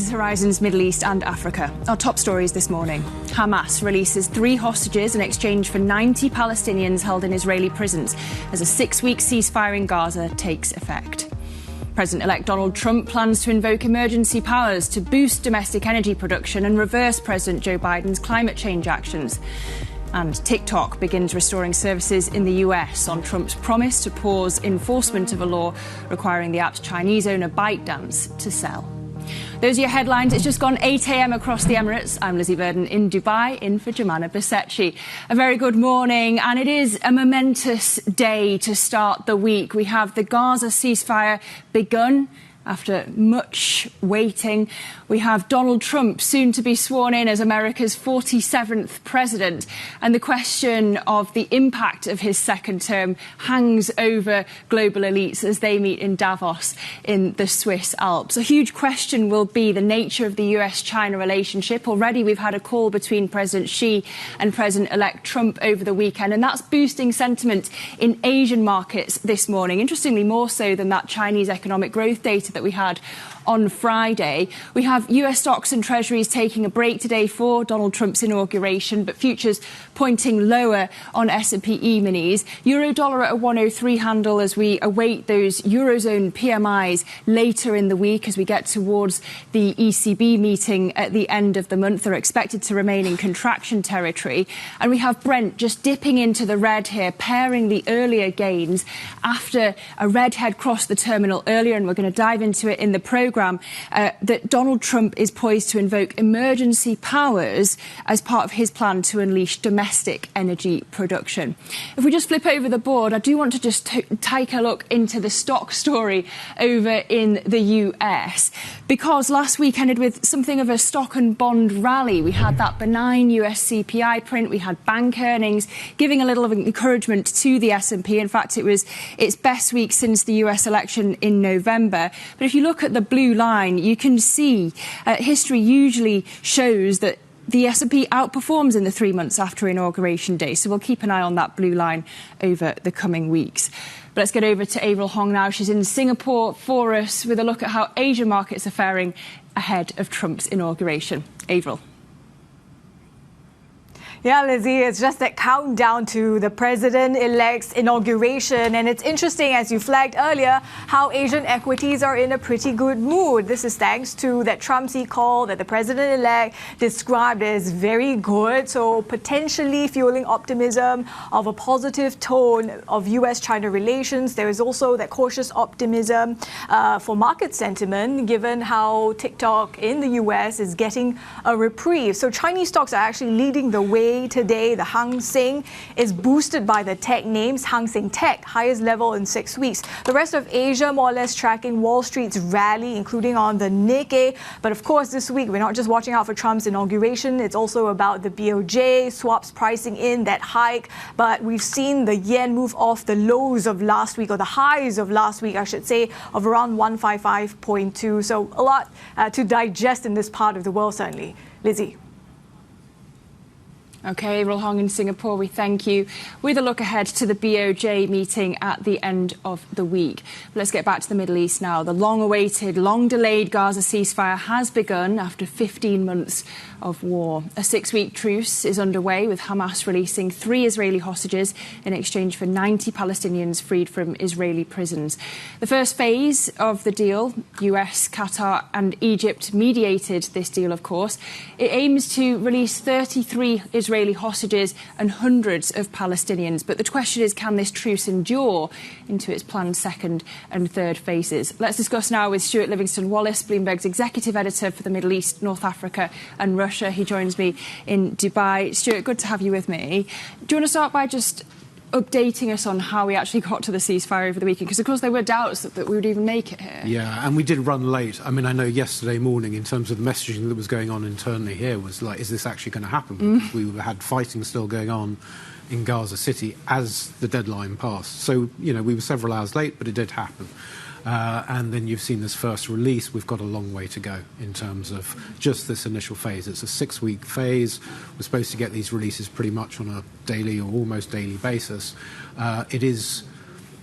is Horizon's Middle East and Africa. Our top stories this morning. Hamas releases 3 hostages in exchange for 90 Palestinians held in Israeli prisons as a 6-week ceasefire in Gaza takes effect. President-elect Donald Trump plans to invoke emergency powers to boost domestic energy production and reverse President Joe Biden's climate change actions. And TikTok begins restoring services in the US on Trump's promise to pause enforcement of a law requiring the app's Chinese owner ByteDance to sell. Those are your headlines. It's just gone 8 a.m. across the Emirates. I'm Lizzie Burden in Dubai, in for Jemana Basetchi. A very good morning, and it is a momentous day to start the week. We have the Gaza ceasefire begun after much waiting. We have Donald Trump soon to be sworn in as America's 47th president. And the question of the impact of his second term hangs over global elites as they meet in Davos in the Swiss Alps. A huge question will be the nature of the US-China relationship. Already we've had a call between President Xi and President-elect Trump over the weekend, and that's boosting sentiment in Asian markets this morning. Interestingly, more so than that Chinese economic growth data that we had on Friday. We have US stocks and treasuries taking a break today for Donald Trump's inauguration, but futures pointing lower on S&P E-minis. Euro-dollar at a 103 handle as we await those Eurozone PMIs later in the week as we get towards the ECB meeting at the end of the month. They're expected to remain in contraction territory. And we have Brent just dipping into the red here, pairing the earlier gains after a red head crossed the terminal earlier, and we're going to dive into it in the programme. That Donald Trump is poised to invoke emergency powers as part of his plan to unleash domestic energy production. If we just flip over the board, I do want to just take a look into the stock story over in the US, because last week ended with something of a stock and bond rally. We had that benign US CPI print, we had bank earnings giving a little of encouragement to the S&P. In fact, it was its best week since the US election in November. But if you look at the blue line, you can see history usually shows that the S&P outperforms in the 3 months after Inauguration Day. So we'll keep an eye on that blue line over the coming weeks. But let's get over to Avril Hong now. She's in Singapore for us with a look at how Asian markets are faring ahead of Trump's inauguration. Avril. Yeah, Lizzie, it's just that countdown to the president-elect's inauguration. And it's interesting, as you flagged earlier, how Asian equities are in a pretty good mood. This is thanks to that Trumpsy call that the president-elect described as very good. So potentially fueling optimism of a positive tone of US-China relations. There is also that cautious optimism for market sentiment, given how TikTok in the US is getting a reprieve. So Chinese stocks are actually leading the way today. The Hang Seng is boosted by the tech names. Hang Seng Tech, highest level in 6 weeks. The rest of Asia more or less tracking Wall Street's rally, including on the Nikkei. But of course, this week, we're not just watching out for Trump's inauguration. It's also about the BOJ, swaps pricing in that hike. But we've seen the yen move off the lows of last week, or the highs of last week, I should say, of around 155.2. So a lot to digest in this part of the world, certainly. Lizzie. OK, Avril Hong in Singapore, we thank you. With a look ahead to the BOJ meeting at the end of the week. But let's get back to the Middle East now. The long-awaited, long-delayed Gaza ceasefire has begun after 15 months of war. A 6-week truce is underway, with Hamas releasing 3 Israeli hostages in exchange for 90 Palestinians freed from Israeli prisons. The first phase of the deal, US, Qatar and Egypt mediated this deal, of course. It aims to release 33 Israeli hostages and hundreds of Palestinians. But the question is, can this truce endure into its planned second and third phases? Let's discuss now with Stuart Livingston-Wallace, Bloomberg's executive editor for the Middle East, North Africa and Russia. He joins me in Dubai. Stuart, good to have you with me. Do you want to start by just updating us on how we actually got to the ceasefire over the weekend? Because, of course, there were doubts that we would even make it here. Yeah, and we did run late. I mean, I know yesterday morning, in terms of the messaging that was going on internally here, was like, is this actually going to happen? We had fighting still going on in Gaza City as the deadline passed. So, you know, we were several hours late, but it did happen. And then you've seen this first release. We've got a long way to go in terms of just this initial phase. It's a 6-week phase. We're supposed to get these releases pretty much on a daily or almost daily basis. It is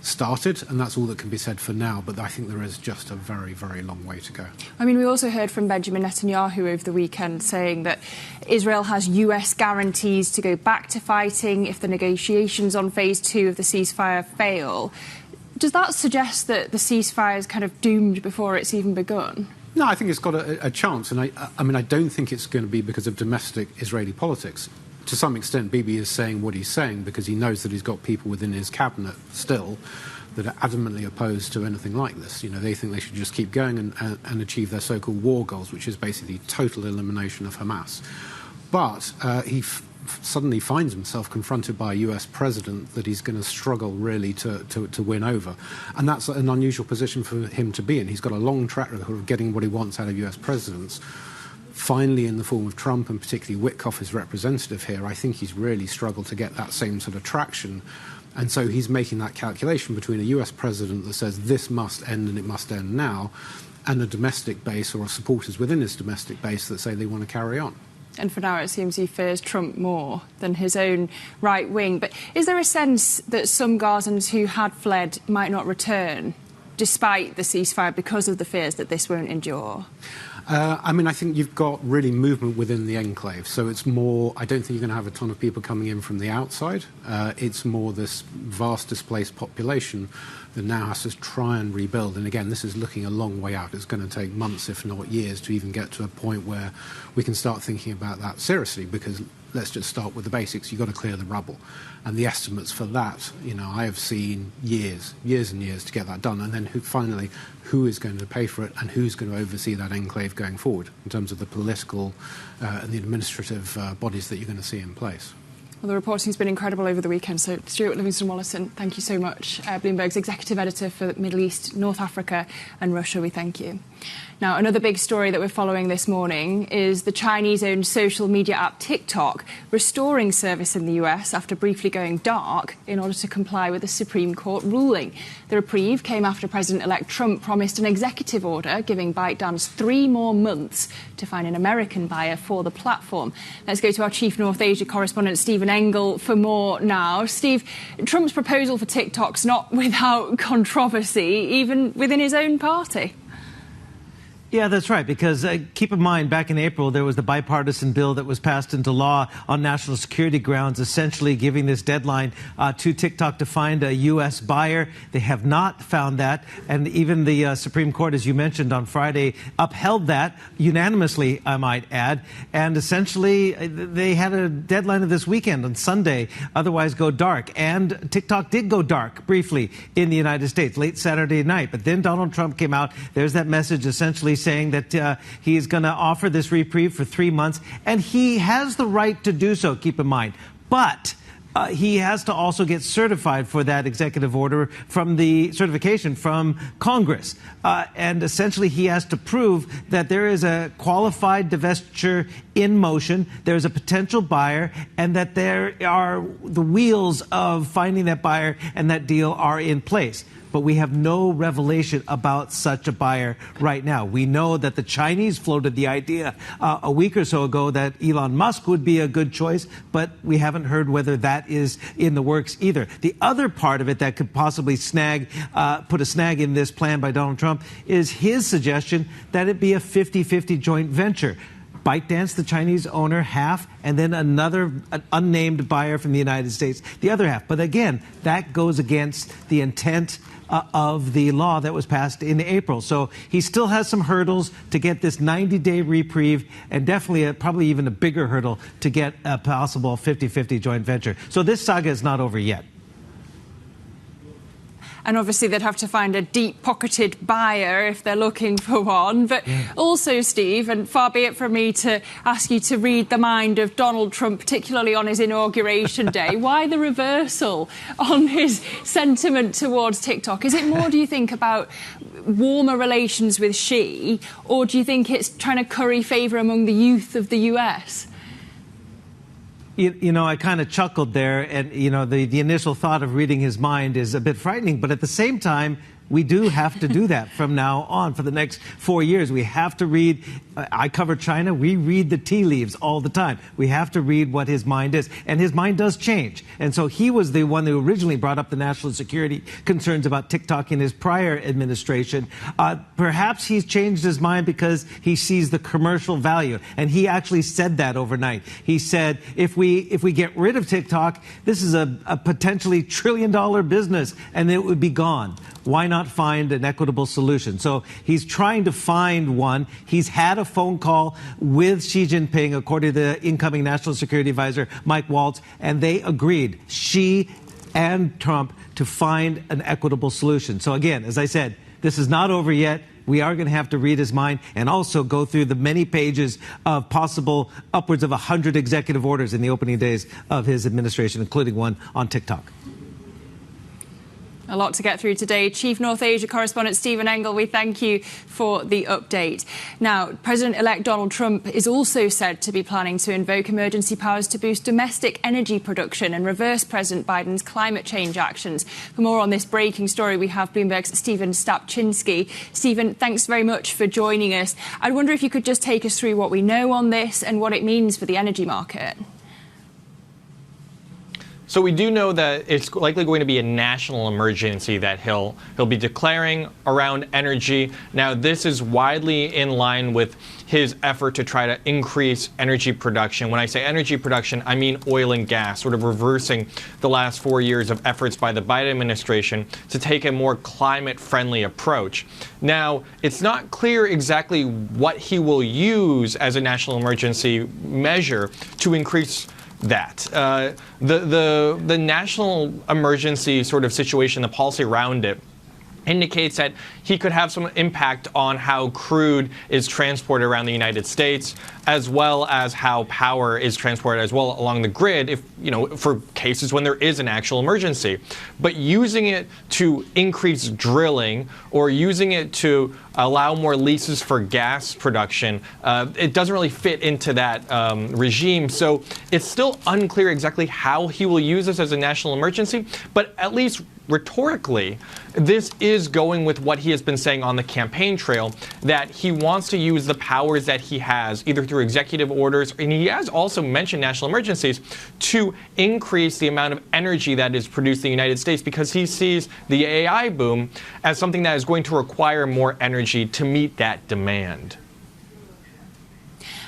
started, and that's all that can be said for now. But I think there is just a very, very long way to go. I mean, we also heard from Benjamin Netanyahu over the weekend saying that Israel has US guarantees to go back to fighting if the negotiations on phase 2 of the ceasefire fail. Does that suggest that the ceasefire is kind of doomed before it's even begun? No, I think it's got a chance, and I mean, I don't think it's going to be because of domestic Israeli politics. To some extent, Bibi is saying what he's saying because he knows that he's got people within his cabinet still that are adamantly opposed to anything like this. You know, they think they should just keep going and achieve their so-called war goals, which is basically total elimination of Hamas. But he suddenly finds himself confronted by a US president that he's going to struggle really to win over. And that's an unusual position for him to be in. He's got a long track record of getting what he wants out of US presidents. Finally, in the form of Trump, and particularly Witkoff, his representative here, I think he's really struggled to get that same sort of traction. And so he's making that calculation between a US president that says this must end and it must end now, and a domestic base or supporters within his domestic base that say they want to carry on. And for now, it seems he fears Trump more than his own right wing. But is there a sense that some Gazans who had fled might not return, despite the ceasefire, because of the fears that this won't endure? I mean, I think you've got really movement within the enclave. So it's more, I don't think you're going to have a ton of people coming in from the outside. It's more this vast displaced population that now has to try and rebuild. And again, this is looking a long way out. It's going to take months, if not years, to even get to a point where we can start thinking about that seriously, because let's just start with the basics. You've got to clear the rubble. And the estimates for that, you know, I have seen years and years to get that done. And then finally, who is going to pay for it and who's going to oversee that enclave going forward in terms of the political and the administrative bodies that you're going to see in place. Well, the reporting's been incredible over the weekend. So, Stuart Livingston-Wallison, thank you so much. Bloomberg's executive editor for Middle East, North Africa and Russia, we thank you. Now, another big story that we're following this morning is the Chinese-owned social media app TikTok restoring service in the US after briefly going dark in order to comply with a Supreme Court ruling. The reprieve came after President-elect Trump promised an executive order giving ByteDance 3 more months to find an American buyer for the platform. Let's go to our chief North Asia correspondent, Stephen Engel, for more now. Steve, Trump's proposal for TikTok's not without controversy, even within his own party. Yeah, that's right, because keep in mind, back in April, there was the bipartisan bill that was passed into law on national security grounds, essentially giving this deadline to TikTok to find a U.S. buyer. They have not found that, and even the Supreme Court, as you mentioned on Friday, upheld that unanimously, I might add, and essentially they had a deadline of this weekend on Sunday, otherwise go dark, and TikTok did go dark briefly in the United States, late Saturday night, but then Donald Trump came out. There's that message essentially saying that he is going to offer this reprieve for 3 months, and he has the right to do so, keep in mind. But he has to also get certified for that executive order from the certification from Congress. And essentially, he has to prove that there is a qualified divestiture in motion, there's a potential buyer, and that there are the wheels of finding that buyer and that deal are in place. But we have no revelation about such a buyer right now. We know that the Chinese floated the idea a week or so ago that Elon Musk would be a good choice, but we haven't heard whether that is in the works either. The other part of it that could possibly put a snag in this plan by Donald Trump is his suggestion that it be a 50-50 joint venture. ByteDance, the Chinese owner, half, and then an unnamed buyer from the United States, the other half. But again, that goes against the intent of the law that was passed in April. So he still has some hurdles to get this 90-day reprieve, and definitely probably even a bigger hurdle to get a possible 50-50 joint venture. So this saga is not over yet. And obviously they'd have to find a deep-pocketed buyer if they're looking for one. But also, Steve, and far be it from me to ask you to read the mind of Donald Trump, particularly on his inauguration day, why the reversal on his sentiment towards TikTok? Is it more, do you think, about warmer relations with Xi, or do you think it's trying to curry favour among the youth of the US? You know, I kind of chuckled there, and, you know, the initial thought of reading his mind is a bit frightening, but at the same time, We do have to do that from now on for the next 4 years. We have to read. I cover China. We read the tea leaves all the time. We have to read what his mind is. And his mind does change. And so he was the one who originally brought up the national security concerns about TikTok in his prior administration. Perhaps he's changed his mind because he sees the commercial value. And he actually said that overnight. He said, if we get rid of TikTok, this is a potentially $1 trillion business and it would be gone. Why not find an equitable solution? So he's trying to find one. He's had a phone call with Xi Jinping, according to the incoming National Security Advisor, Mike Waltz, and they agreed, Xi and Trump, to find an equitable solution. So again, as I said, this is not over yet. We are going to have to read his mind and also go through the many pages of possible upwards of 100 executive orders in the opening days of his administration, including one on TikTok. A lot to get through today. Chief North Asia correspondent Stephen Engel, we thank you for the update. Now, President-elect Donald Trump is also said to be planning to invoke emergency powers to boost domestic energy production and reverse President Biden's climate change actions. For more on this breaking story, we have Bloomberg's Stephen Stapczynski. Stephen, thanks very much for joining us. I wonder if you could just take us through what we know on this and what it means for the energy market. So we do know that it's likely going to be a national emergency that he'll be declaring around energy. Now, this is widely in line with his effort to try to increase energy production. When I say energy production, I mean oil and gas, sort of reversing the last 4 years of efforts by the Biden administration to take a more climate-friendly approach. Now, it's not clear exactly what he will use as a national emergency measure to increase that. The national emergency sort of situation, the policy around it, indicates that he could have some impact on how crude is transported around the United States, as well as how power is transported as well along the grid, if, you know, for cases when there is an actual emergency. But using it to increase drilling or using it to allow more leases for gas production, it doesn't really fit into that regime. So it's still unclear exactly how he will use this as a national emergency, but at least rhetorically, this is going with what he has been saying on the campaign trail, that he wants to use the powers that he has, either through executive orders, and he has also mentioned national emergencies, to increase the amount of energy that is produced in the United States, because he sees the AI boom as something that is going to require more energy to meet that demand.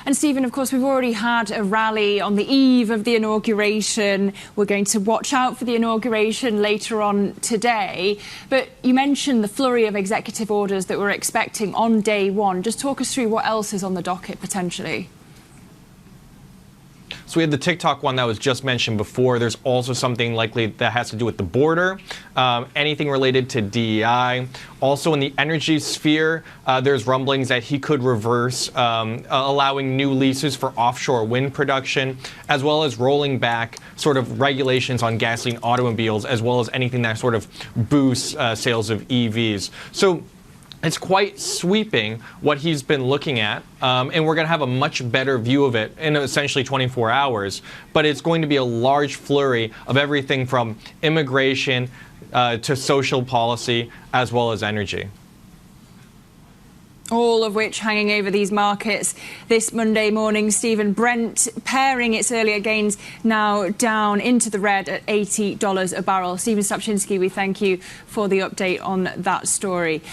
And Stephen, of course, we've already had a rally on the eve of the inauguration. We're going to watch out for the inauguration later on today. But you mentioned the flurry of executive orders that we're expecting on day one. Just talk us through what else is on the docket potentially. So we had the TikTok one that was just mentioned before. There's also something likely that has to do with the border, anything related to DEI. Also in the energy sphere, there's rumblings that he could reverse allowing new leases for offshore wind production, as well as rolling back sort of regulations on gasoline automobiles, as well as anything that sort of boosts sales of EVs. So it's quite sweeping what he's been looking at, and we're going to have a much better view of it in essentially 24 hours. But it's going to be a large flurry of everything from immigration to social policy, as well as energy. All of which hanging over these markets this Monday morning. Stephen, Brent paring its earlier gains now down into the red at $80 a barrel. Stephen Stapczynski, we thank you for the update on that story.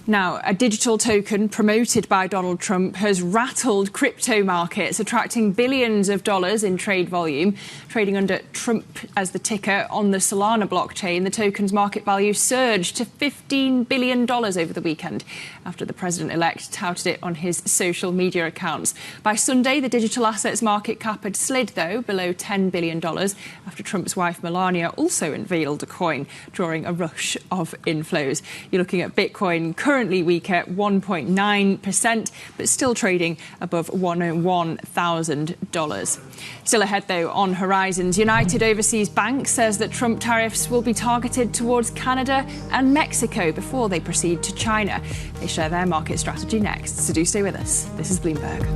Now, a digital token promoted by Donald Trump has rattled crypto markets, attracting billions of dollars in trade volume. Trading under Trump as the ticker on the Solana blockchain, the token's market value surged to $15 billion over the weekend after the president-elect touted it on his social media accounts. By Sunday, the digital assets market cap had slid, though, below $10 billion after Trump's wife Melania also unveiled a coin, drawing a rush of inflows. You're looking at Bitcoin currently weak at 1.9%, but still trading above $101,000. Still ahead, though, on horizons. United Overseas Bank says that Trump tariffs will be targeted towards Canada and Mexico before they proceed to China. They share their market strategy next, so do stay with us. This is Bloomberg.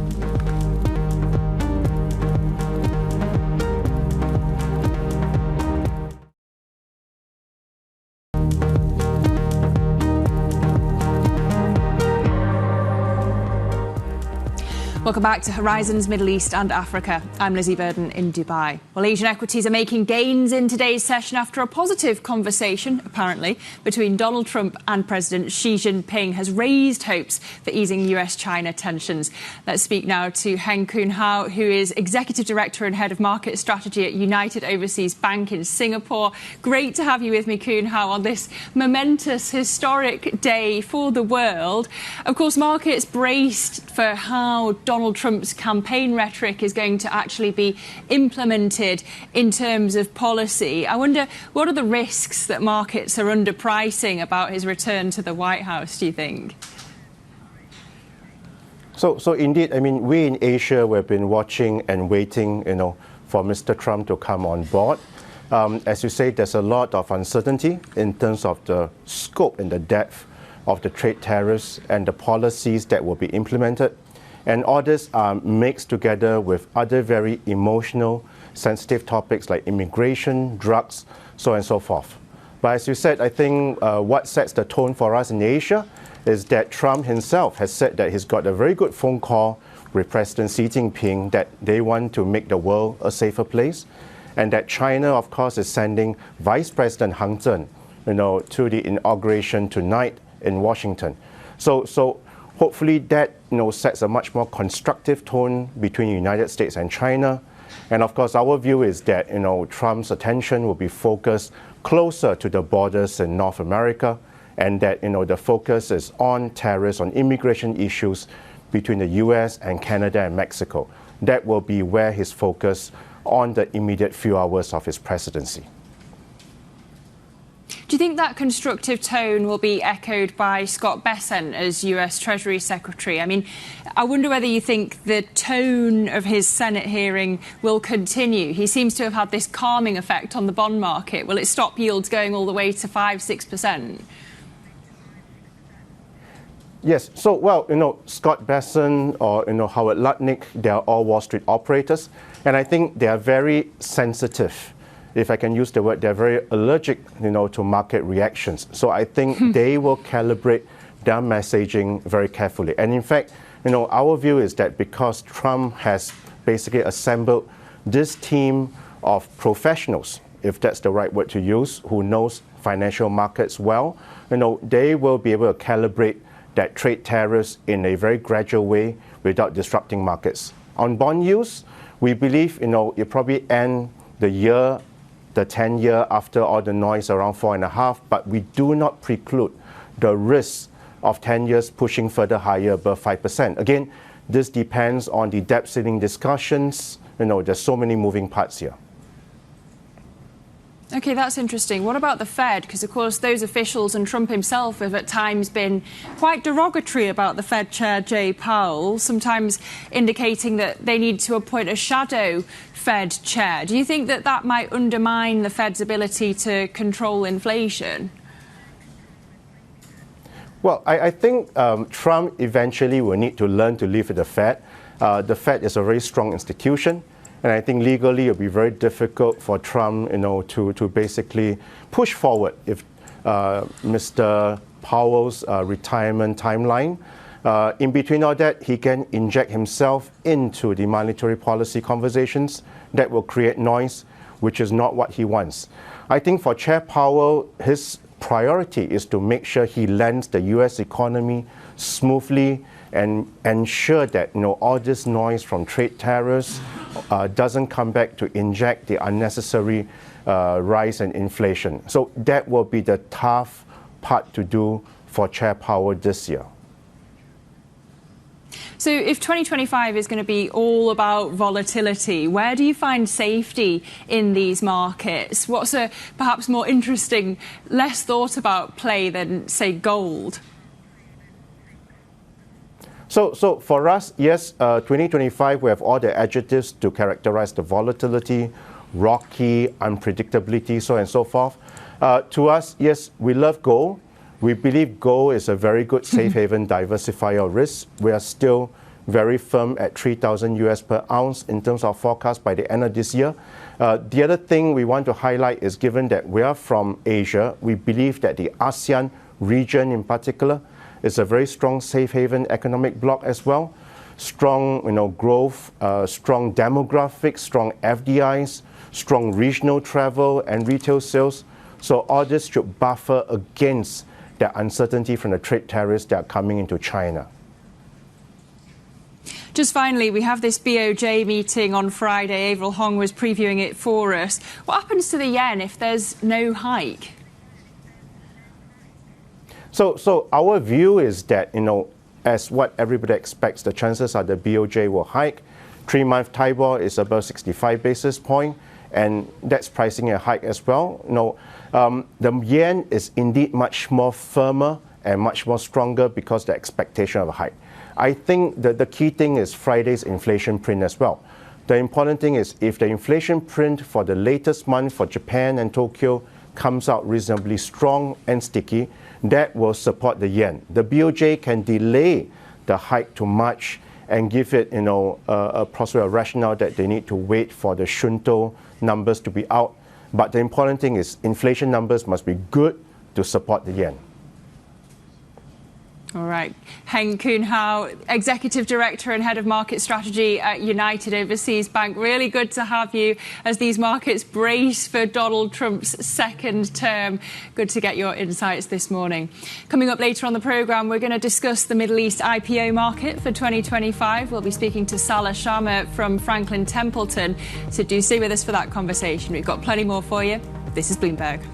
Welcome back to Horizons Middle East and Africa. I'm Lizzie Burden in Dubai. Well, Asian equities are making gains in today's session after a positive conversation, apparently, between Donald Trump and President Xi Jinping has raised hopes for easing US-China tensions. Let's speak now to Heng, who is Executive Director and Head of Market Strategy at United Overseas Bank in Singapore. Great to have you with me, Koon, on this momentous, historic day for the world. Of course, markets braced for how Donald Trump's campaign rhetoric is going to actually be implemented in terms of policy. I wonder, what are the risks that markets are underpricing about his return to the White House, do you think? So indeed, I mean, we in Asia, we've been watching and waiting, for Mr. Trump to come on board. As you say, there's a lot of uncertainty in terms of the scope and the depth of the trade tariffs and the policies that will be implemented. And all this are mixed together with other very emotional, sensitive topics like immigration, drugs, so on and so forth. But as you said, I think what sets the tone for us in Asia is that Trump himself has said that he's got a very good phone call with President Xi Jinping that they want to make the world a safer place, and that China, of course, is sending Vice President Heng to the inauguration tonight in Washington. So hopefully that sets a much more constructive tone between the United States and China. And of course, our view is that Trump's attention will be focused closer to the borders in North America, and that the focus is on tariffs, on immigration issues between the US and Canada and Mexico. That will be where his focus on the immediate few hours of his presidency. Do you think that constructive tone will be echoed by Scott Bessent as US Treasury Secretary? I mean, I wonder whether you think the tone of his Senate hearing will continue. He seems to have had this calming effect on the bond market. Will it stop yields going all the way to 5-6%? Yes. So, well, Scott Bessent or, Howard Lutnick, they are all Wall Street operators. And I think they are very sensitive. If I can use the word, they're very allergic, to market reactions. So I think they will calibrate their messaging very carefully. And in fact, our view is that because Trump has basically assembled this team of professionals, if that's the right word to use, who knows financial markets well, they will be able to calibrate that trade tariffs in a very gradual way without disrupting markets. On bond yields, we believe, it probably end the year, the 10-year after all the noise around 4.5, but we do not preclude the risk of 10 years pushing further higher above 5%. Again, this depends on the debt ceiling discussions. There's so many moving parts here. OK, that's interesting. What about the Fed? Because, of course, those officials and Trump himself have at times been quite derogatory about the Fed Chair Jay Powell, sometimes indicating that they need to appoint a shadow Fed chair. Do you think that that might undermine the Fed's ability to control inflation? Well, I think Trump eventually will need to learn to live with the Fed. The Fed is a very strong institution. And I think legally it will be very difficult for Trump, to basically push forward if Mr. Powell's retirement timeline. In between all that, he can inject himself into the monetary policy conversations that will create noise, which is not what he wants. I think for Chair Powell, his priority is to make sure he lands the U.S. economy smoothly and ensure that all this noise from trade tariffs doesn't come back to inject the unnecessary rise in inflation. So that will be the tough part to do for Chair Powell this year. So if 2025 is going to be all about volatility, where do you find safety in these markets? What's a perhaps more interesting, less thought about play than, say, gold? So for us, yes, 2025, we have all the adjectives to characterize the volatility, rocky, unpredictability, so on and so forth. To us, yes, we love gold. We believe gold is a very good safe haven diversifier of risk. We are still very firm at 3,000 US per ounce in terms of forecast by the end of this year. The other thing we want to highlight is, given that we are from Asia, we believe that the ASEAN region in particular is a very strong safe haven economic bloc as well. strong growth, strong demographics, strong FDIs, strong regional travel and retail sales. So all this should buffer against the uncertainty from the trade tariffs that are coming into China. Just finally, we have this BOJ meeting on Friday. Avril Heng was previewing it for us. What happens to the yen if there's no hike? So our view is that, as what everybody expects, the chances are the BOJ will hike. 3-month TIBOR is above 65 basis points, and that's pricing a hike as well. The yen is indeed much more firmer and much more stronger because of the expectation of a hike. I think that the key thing is Friday's inflation print as well. The important thing is if the inflation print for the latest month for Japan and Tokyo comes out reasonably strong and sticky, that will support the yen. The BOJ can delay the hike to March and give it, a possible rationale that they need to wait for the Shunto numbers to be out. But the important thing is inflation numbers must be good to support the yen. All right. Heng, Koon, Executive Director and Head of Market Strategy at United Overseas Bank. Really good to have you as these markets brace for Donald Trump's second term. Good to get your insights this morning. Coming up later on the programme, we're going to discuss the Middle East IPO market for 2025. We'll be speaking to Salah Shamma from Franklin Templeton. So do stay with us for that conversation. We've got plenty more for you. This is Bloomberg.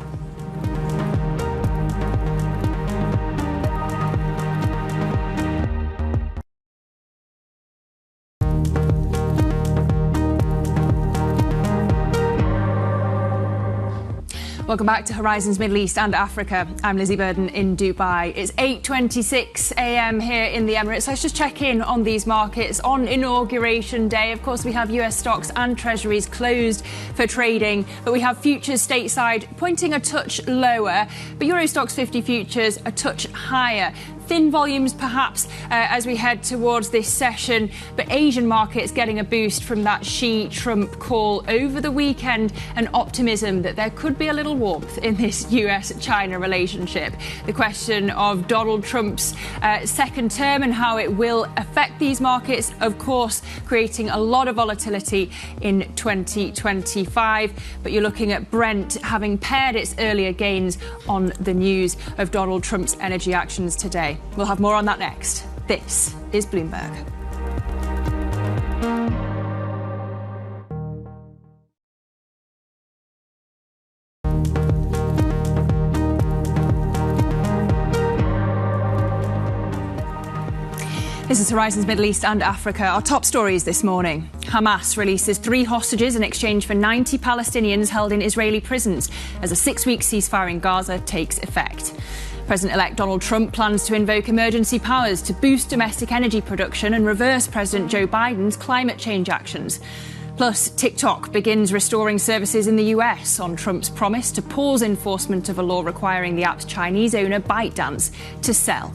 Welcome back to Horizons Middle East and Africa. I'm Lizzie Burden in Dubai. It's 8:26 a.m. here in the Emirates. Let's just check in on these markets on Inauguration Day. Of course, we have US stocks and treasuries closed for trading, but we have futures stateside pointing a touch lower, but Euro Stoxx 50 futures a touch higher. Thin volumes perhaps as we head towards this session, but Asian markets getting a boost from that Xi-Trump call over the weekend and optimism that there could be a little warmth in this US-China relationship. The question of Donald Trump's second term and how it will affect these markets, of course, creating a lot of volatility in 2025. But you're looking at Brent having pared its earlier gains on the news of Donald Trump's energy actions today. We'll have more on that next. This is Bloomberg. This is Horizons Middle East and Africa. Our top stories this morning. Hamas releases 3 hostages in exchange for 90 Palestinians held in Israeli prisons as a 6-week ceasefire in Gaza takes effect. President-elect Donald Trump plans to invoke emergency powers to boost domestic energy production and reverse President Joe Biden's climate change actions. Plus, TikTok begins restoring services in the US on Trump's promise to pause enforcement of a law requiring the app's Chinese owner ByteDance to sell.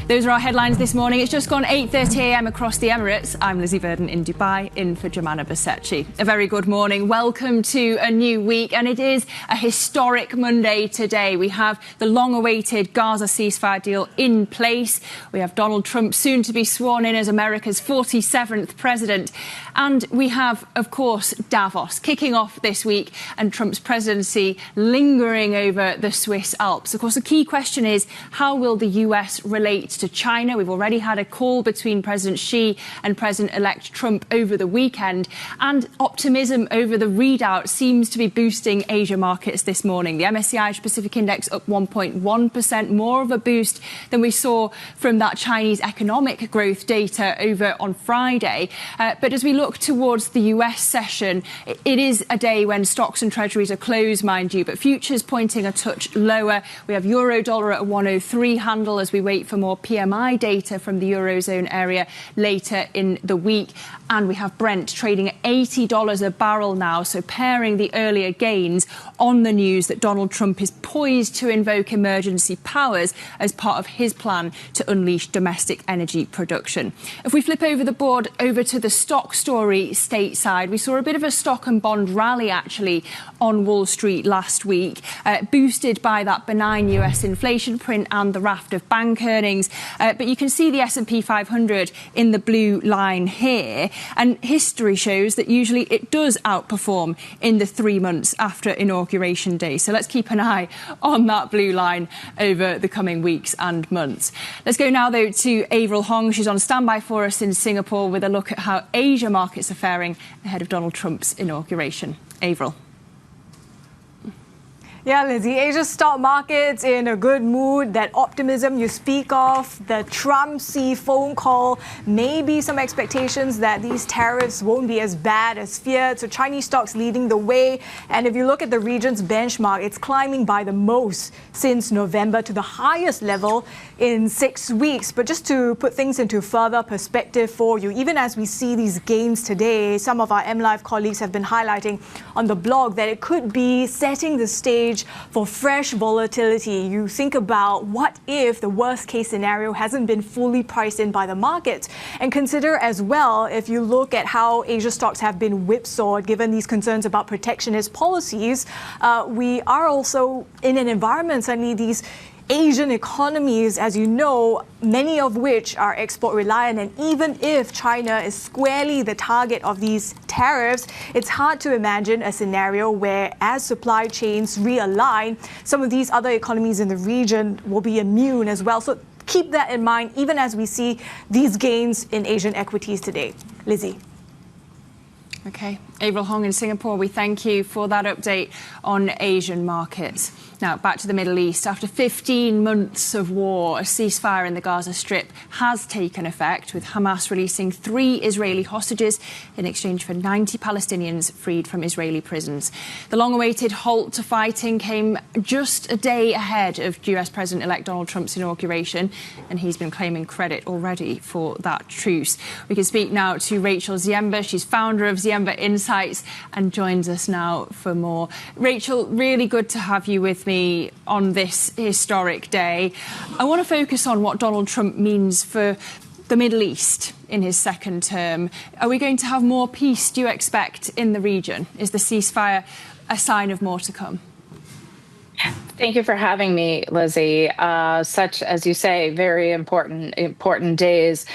Those are our headlines this morning. It's just gone 8:30 a.m. across the Emirates. I'm Lizzie Burden in Dubai, in for Jemana Basecci. A very good morning. Welcome to a new week, and it is a historic Monday today. We have the long-awaited Gaza ceasefire deal in place. We have Donald Trump soon to be sworn in as America's 47th president. And we have, of course, Davos kicking off this week and Trump's presidency lingering over the Swiss Alps. Of course, the key question is, how will the US relate to China? We've already had a call between President Xi and President-elect Trump over the weekend, and optimism over the readout seems to be boosting Asia markets this morning. The MSCI Pacific Index up 1.1%, more of a boost than we saw from that Chinese economic growth data over on Friday. But as we look towards the US session, it is a day when stocks and treasuries are closed, mind you, but futures pointing a touch lower. We have euro dollar at a 103 handle as we wait for more PMI data from the Eurozone area later in the week. And we have Brent trading at $80 a barrel now, so pairing the earlier gains on the news that Donald Trump is poised to invoke emergency powers as part of his plan to unleash domestic energy production. If we flip over the board over to the stock story, story stateside. We saw a bit of a stock and bond rally, actually, on Wall Street last week, boosted by that benign US inflation print and the raft of bank earnings. But you can see the S&P 500 in the blue line here. And history shows that usually it does outperform in the 3 months after Inauguration Day. So let's keep an eye on that blue line over the coming weeks and months. Let's go now, though, to Avril Heng. She's on standby for us in Singapore with a look at how Asia markets are faring ahead of Donald Trump's inauguration. Avril. Yeah, Lizzie, Asia's stock markets in a good mood. That optimism you speak of, the Trump-Xi phone call, maybe some expectations that these tariffs won't be as bad as feared. So Chinese stocks leading the way. And if you look at the region's benchmark, it's climbing by the most since November to the highest level in 6 weeks. But just to put things into further perspective for you, even as we see these gains today, some of our MLive colleagues have been highlighting on the blog that it could be setting the stage for fresh volatility. You think about what if the worst case scenario hasn't been fully priced in by the market, and consider as well, if you look at how Asia stocks have been whipsawed given these concerns about protectionist policies, we are also in an environment, suddenly these Asian economies, as you know, many of which are export reliant, and even if China is squarely the target of these tariffs, it's hard to imagine a scenario where, as supply chains realign, some of these other economies in the region will be immune as well. So keep that in mind, even as we see these gains in Asian equities today. Lizzie. OK. Avril Heng in Singapore, we thank you for that update on Asian markets. Now, back to the Middle East. After 15 months of war, a ceasefire in the Gaza Strip has taken effect, with Hamas releasing 3 Israeli hostages in exchange for 90 Palestinians freed from Israeli prisons. The long-awaited halt to fighting came just a day ahead of US President-elect Donald Trump's inauguration, and he's been claiming credit already for that truce. We can speak now to Rachel Ziemba. She's founder of Ziemba Insights and joins us now for more. Rachel, really good to have you with me on this historic day. I want to focus on what Donald Trump means for the Middle East in his second term. Are we going to have more peace, do you expect, in the region? Is the ceasefire a sign of more to come? Thank you for having me, Lizzie. Such, as you say, very important days.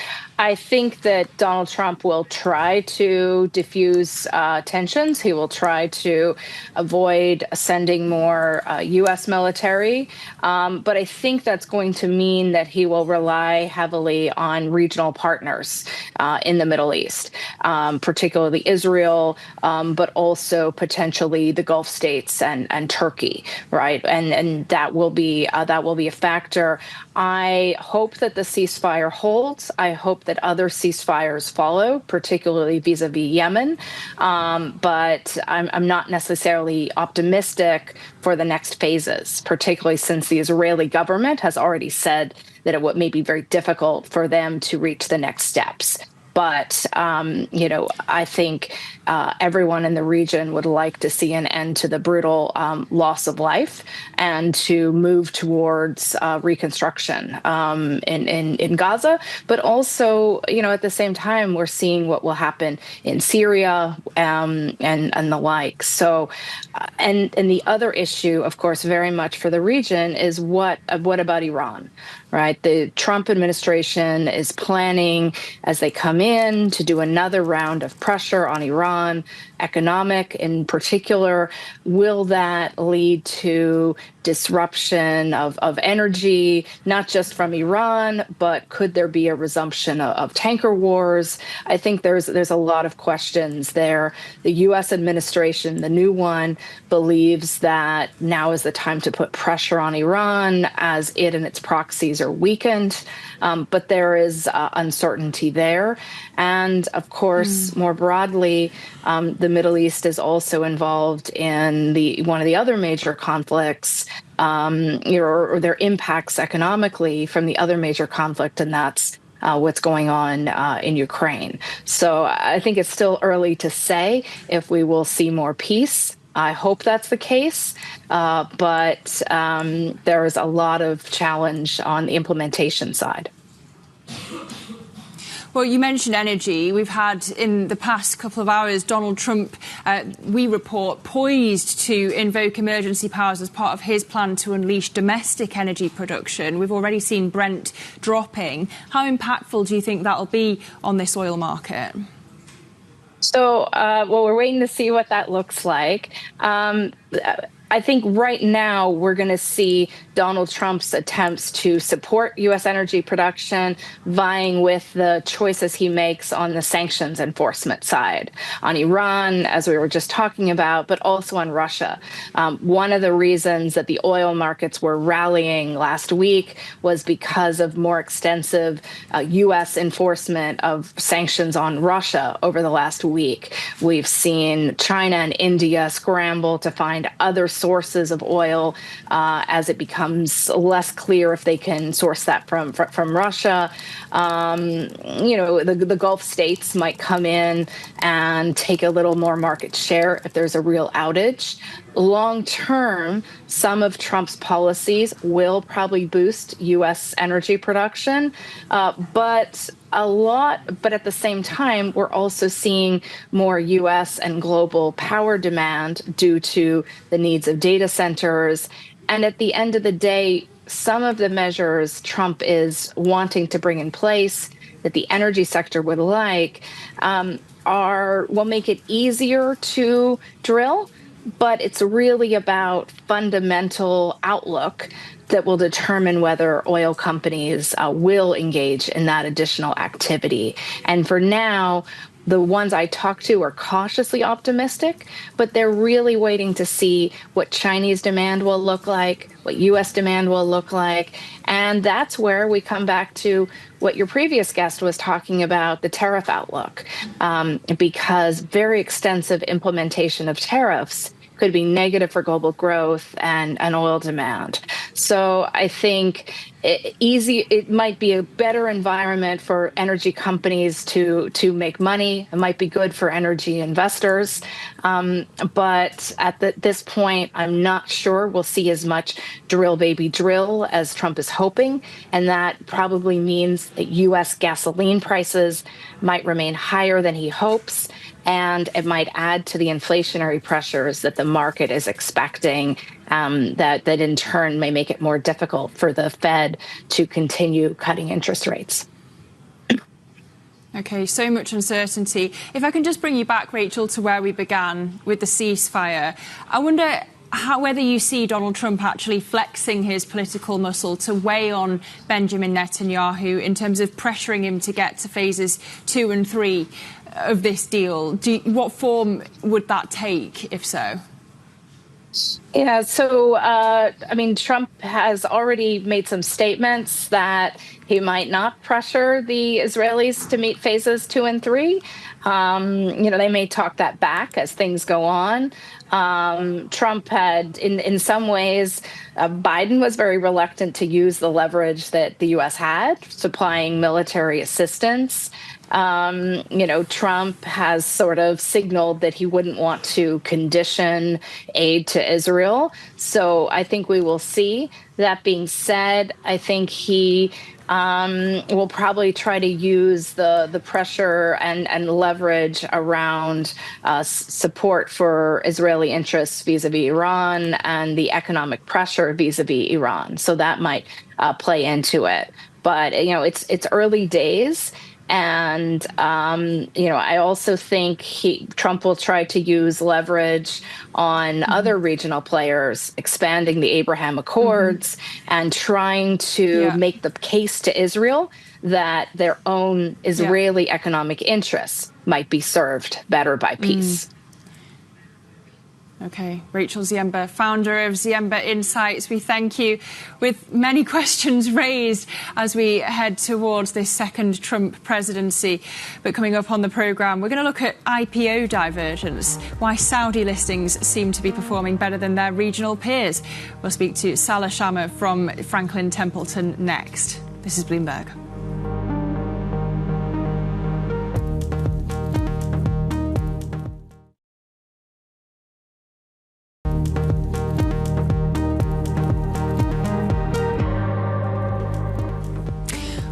I think that Donald Trump will try to diffuse tensions. He will try to avoid sending more U.S. military. But I think that's going to mean that he will rely heavily on regional partners in the Middle East, particularly Israel, but also potentially the Gulf states and Turkey, right? And that will be a factor. I hope that the ceasefire holds. I hope that other ceasefires follow, particularly vis-a-vis Yemen. But I'm not necessarily optimistic for the next phases, particularly since the Israeli government has already said that it may be very difficult for them to reach the next steps. But, I think everyone in the region would like to see an end to the brutal loss of life and to move towards reconstruction in Gaza. But also, at the same time, we're seeing what will happen in Syria and the like. So, and the other issue, of course, very much for the region is what about Iran? Right. The Trump administration is planning, as they come in, to do another round of pressure on Iran, economic in particular. Will that lead to disruption of energy, not just from Iran, but could there be a resumption of tanker wars? I think there's a lot of questions there. The U.S. administration, the new one, believes that now is the time to put pressure on Iran as it and its proxies are weakened. But there is uncertainty there. And of course, more broadly, the Middle East is also involved in one of the other major conflicts, or their impacts economically from the other major conflict, and that's what's going on in Ukraine. So I think it's still early to say if we will see more peace. I hope that's the case, but there is a lot of challenge on the implementation side. Well, you mentioned energy. We've had, in the past couple of hours, Donald Trump, we report, poised to invoke emergency powers as part of his plan to unleash domestic energy production. We've already seen Brent dropping. How impactful do you think that'll be on this oil market? So, well, we're waiting to see what that looks like. I think right now we're going to see Donald Trump's attempts to support U.S. energy production vying with the choices he makes on the sanctions enforcement side, on Iran, as we were just talking about, but also on Russia. One of the reasons that the oil markets were rallying last week was because of more extensive U.S. enforcement of sanctions on Russia over the last week. We've seen China and India scramble to find other sources of oil as it becomes less clear if they can source that from Russia. The Gulf states might come in and take a little more market share if there's a real outage. Long term, some of Trump's policies will probably boost U.S. energy production, but at the same time, we're also seeing more U.S. and global power demand due to the needs of data centers. And at the end of the day, some of the measures Trump is wanting to bring in place that the energy sector would like will make it easier to drill. But it's really about fundamental outlook that will determine whether oil companies will engage in that additional activity. And for now, the ones I talk to are cautiously optimistic, but they're really waiting to see what Chinese demand will look like, what U.S. demand will look like. And that's where we come back to what your previous guest was talking about, the tariff outlook, because very extensive implementation of tariffs could be negative for global growth and oil demand. So I think it might be a better environment for energy companies to make money. It might be good for energy investors. But at this point, I'm not sure we'll see as much drill, baby, drill as Trump is hoping. And that probably means that U.S. gasoline prices might remain higher than he hopes. And it might add to the inflationary pressures that the market is expecting, that in turn may make it more difficult for the Fed to continue cutting interest rates. Okay, so much uncertainty. If I can just bring you back, Rachel, to where we began with the ceasefire, I wonder whether you see Donald Trump actually flexing his political muscle to weigh on Benjamin Netanyahu in terms of pressuring him to get to phases 2 and 3 of this deal. What form would that take, if so? Yeah, so, Trump has already made some statements that he might not pressure the Israelis to meet phases 2 and 3. They may talk that back as things go on. Trump had, in some ways, Biden was very reluctant to use the leverage that the U.S. had, supplying military assistance. Trump has sort of signaled that he wouldn't want to condition aid to Israel. So I think we will see. That being said, I think he will probably try to use the pressure and leverage around support for Israeli interests vis-a-vis Iran and the economic pressure vis-a-vis Iran. So that might play into it. But, it's early days. And, I also think Trump will try to use leverage on other regional players, expanding the Abraham Accords and trying to make the case to Israel that their own Israeli economic interests might be served better by peace. Okay, Rachel Ziemba, founder of Ziemba Insights, we thank you. With many questions raised as we head towards this second Trump presidency. But coming up on the programme, we're going to look at IPO divergence, why Saudi listings seem to be performing better than their regional peers. We'll speak to Salah Shamma from Franklin Templeton next. This is Bloomberg.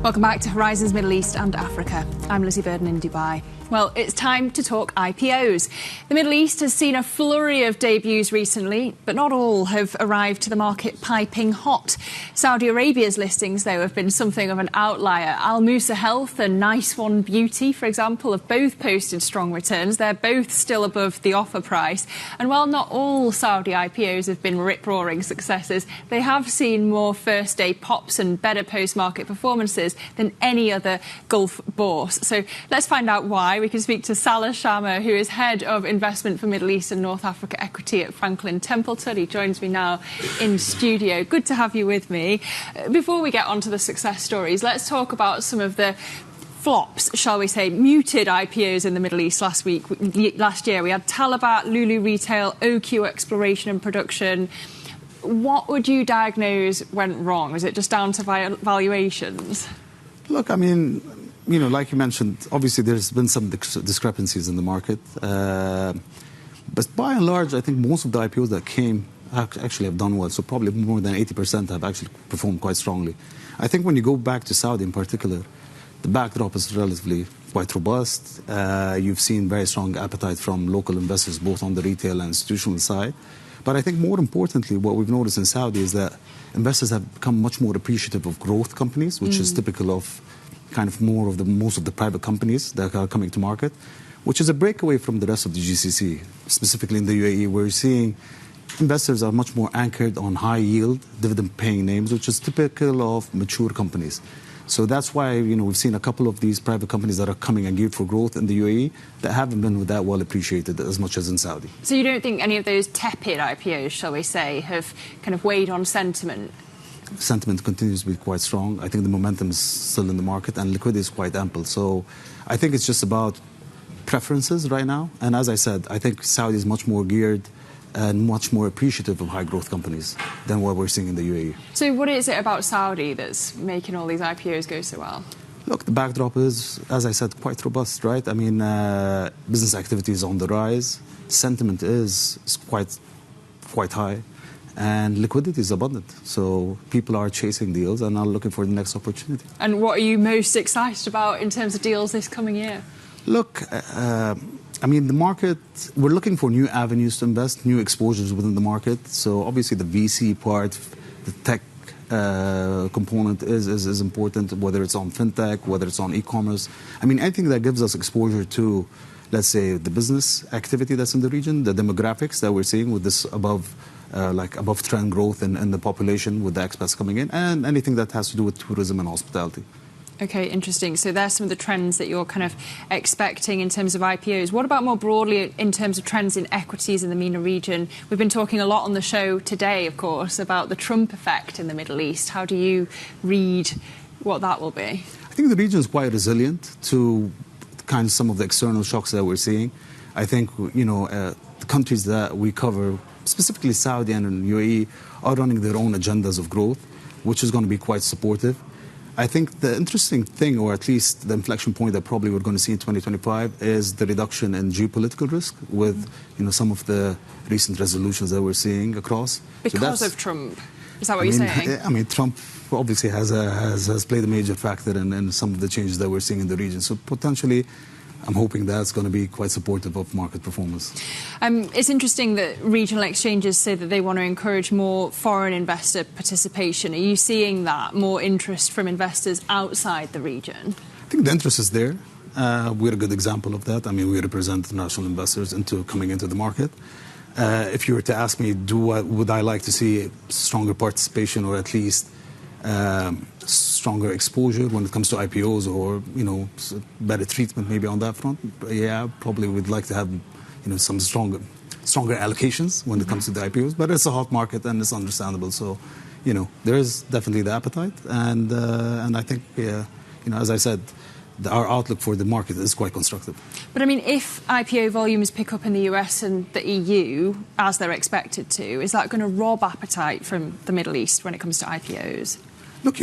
Welcome back to Horizons Middle East and Africa. I'm Lizzie Burden in Dubai. Well, it's time to talk IPOs. The Middle East has seen a flurry of debuts recently, but not all have arrived to the market piping hot. Saudi Arabia's listings, though, have been something of an outlier. Al Musa Health and Nice One Beauty, for example, have both posted strong returns. They're both still above the offer price. And while not all Saudi IPOs have been rip-roaring successes, they have seen more first-day pops and better post-market performances than any other Gulf bourse. So let's find out why. We can speak to Salah, Shamma, who is Head of Investment for Middle East and North Africa Equity at Franklin Templeton. He joins me now in studio. Good to have you with me. Before we get on to the success stories, let's talk about some of the flops, shall we say, muted IPOs in the Middle East last year. We had Talabat, Lulu Retail, OQ Exploration and Production. What would you diagnose went wrong? Was it just down to valuations? Look, I mean, you know, like you mentioned, obviously there's been some discrepancies in the market. But by and large, I think most of the IPOs that came actually have done well. So probably more than 80% have actually performed quite strongly. I think when you go back to Saudi in particular, the backdrop is relatively quite robust. You've seen very strong appetite from local investors, both on the retail and institutional side. But I think more importantly, what we've noticed in Saudi is that investors have become much more appreciative of growth companies, which is typical of kind of most of the private companies that are coming to market, which is a breakaway from the rest of the GCC, specifically in the UAE, where you're seeing investors are much more anchored on high yield, dividend-paying names, which is typical of mature companies. So that's why, you know, we've seen a couple of these private companies that are coming and geared for growth in the UAE that haven't been that well appreciated as much as in Saudi. So you don't think any of those tepid IPOs, shall we say, have kind of weighed on sentiment? Sentiment continues to be quite strong. I think the momentum is still in the market and liquidity is quite ample. So I think it's just about preferences right now. And as I said, I think Saudi is much more geared and much more appreciative of high growth companies than what we're seeing in the UAE. So what is it about Saudi that's making all these IPOs go so well? Look, the backdrop is, as I said, quite robust, right? I mean, business activity is on the rise. Sentiment is quite high. And liquidity is abundant. So people are chasing deals and are looking for the next opportunity. And what are you most excited about in terms of deals this coming year? Look, I mean, the market, we're looking for new avenues to invest, new exposures within the market. So obviously the VC part, the tech component is important, whether it's on fintech, whether it's on e-commerce. I mean, anything that gives us exposure to, let's say, the business activity that's in the region, the demographics that we're seeing with this above trend growth in the population with the expats coming in, and anything that has to do with tourism and hospitality. Okay, interesting. So there's some of the trends that you're kind of expecting in terms of IPOs. What about more broadly in terms of trends in equities in the MENA region? We've been talking a lot on the show today, of course, about the Trump effect in the Middle East. How do you read what that will be? I think the region is quite resilient to kind of some of the external shocks that we're seeing. I think, you know, the countries that we cover, specifically Saudi and UAE, are running their own agendas of growth, which is going to be quite supportive. I think the interesting thing, or at least the inflection point that probably we're going to see in 2025, is the reduction in geopolitical risk with, you know, some of the recent resolutions that we're seeing across. Because of Trump? Is that what you're saying? I mean, Trump obviously has played a major factor in some of the changes that we're seeing in the region. So potentially, I'm hoping that's going to be quite supportive of market performance. It's interesting that regional exchanges say that they want to encourage more foreign investor participation. Are you seeing that, more interest from investors outside the region? I think the interest is there. We're a good example of that. I mean, we represent international investors coming into the market. If you were to ask me, would I like to see stronger participation or at least stronger exposure when it comes to IPOs, or, you know, better treatment maybe on that front? Yeah, probably we'd like to have, you know, some stronger allocations when it comes to the IPOs. But it's a hot market and it's understandable. So, you know, there is definitely the appetite, and I think, you know, as I said, our outlook for the market is quite constructive. But I mean, if IPO volumes pick up in the US and the EU, as they're expected to, is that going to rob appetite from the Middle East when it comes to IPOs? Look,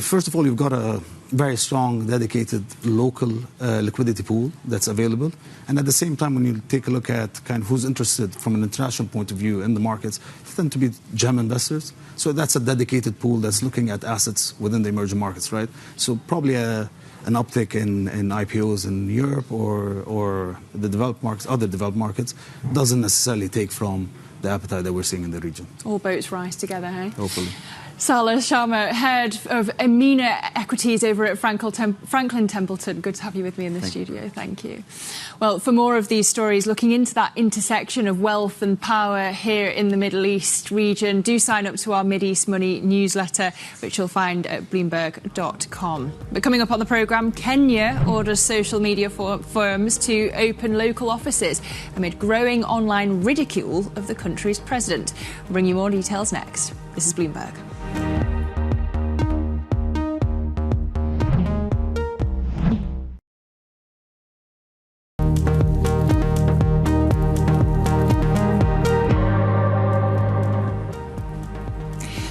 first of all, you've got to very strong, dedicated local liquidity pool that's available. And at the same time, when you take a look at kind of who's interested from an international point of view in the markets, they tend to be gem investors. So that's a dedicated pool that's looking at assets within the emerging markets, right? So probably an uptick in IPOs in Europe or the developed markets, other developed markets, doesn't necessarily take from the appetite that we're seeing in the region. All boats rise together, hey? Hopefully. Salah, Shamma, head of EMENA Equities over at Franklin Templeton. Good to have you with me in the studio. Thank you. Well, for more of these stories, looking into that intersection of wealth and power here in the Middle East region, do sign up to our Mideast Money newsletter, which you'll find at Bloomberg.com. But coming up on the programme, Kenya orders social media firms to open local offices amid growing online ridicule of the country's president. We'll bring you more details next. This is Bloomberg.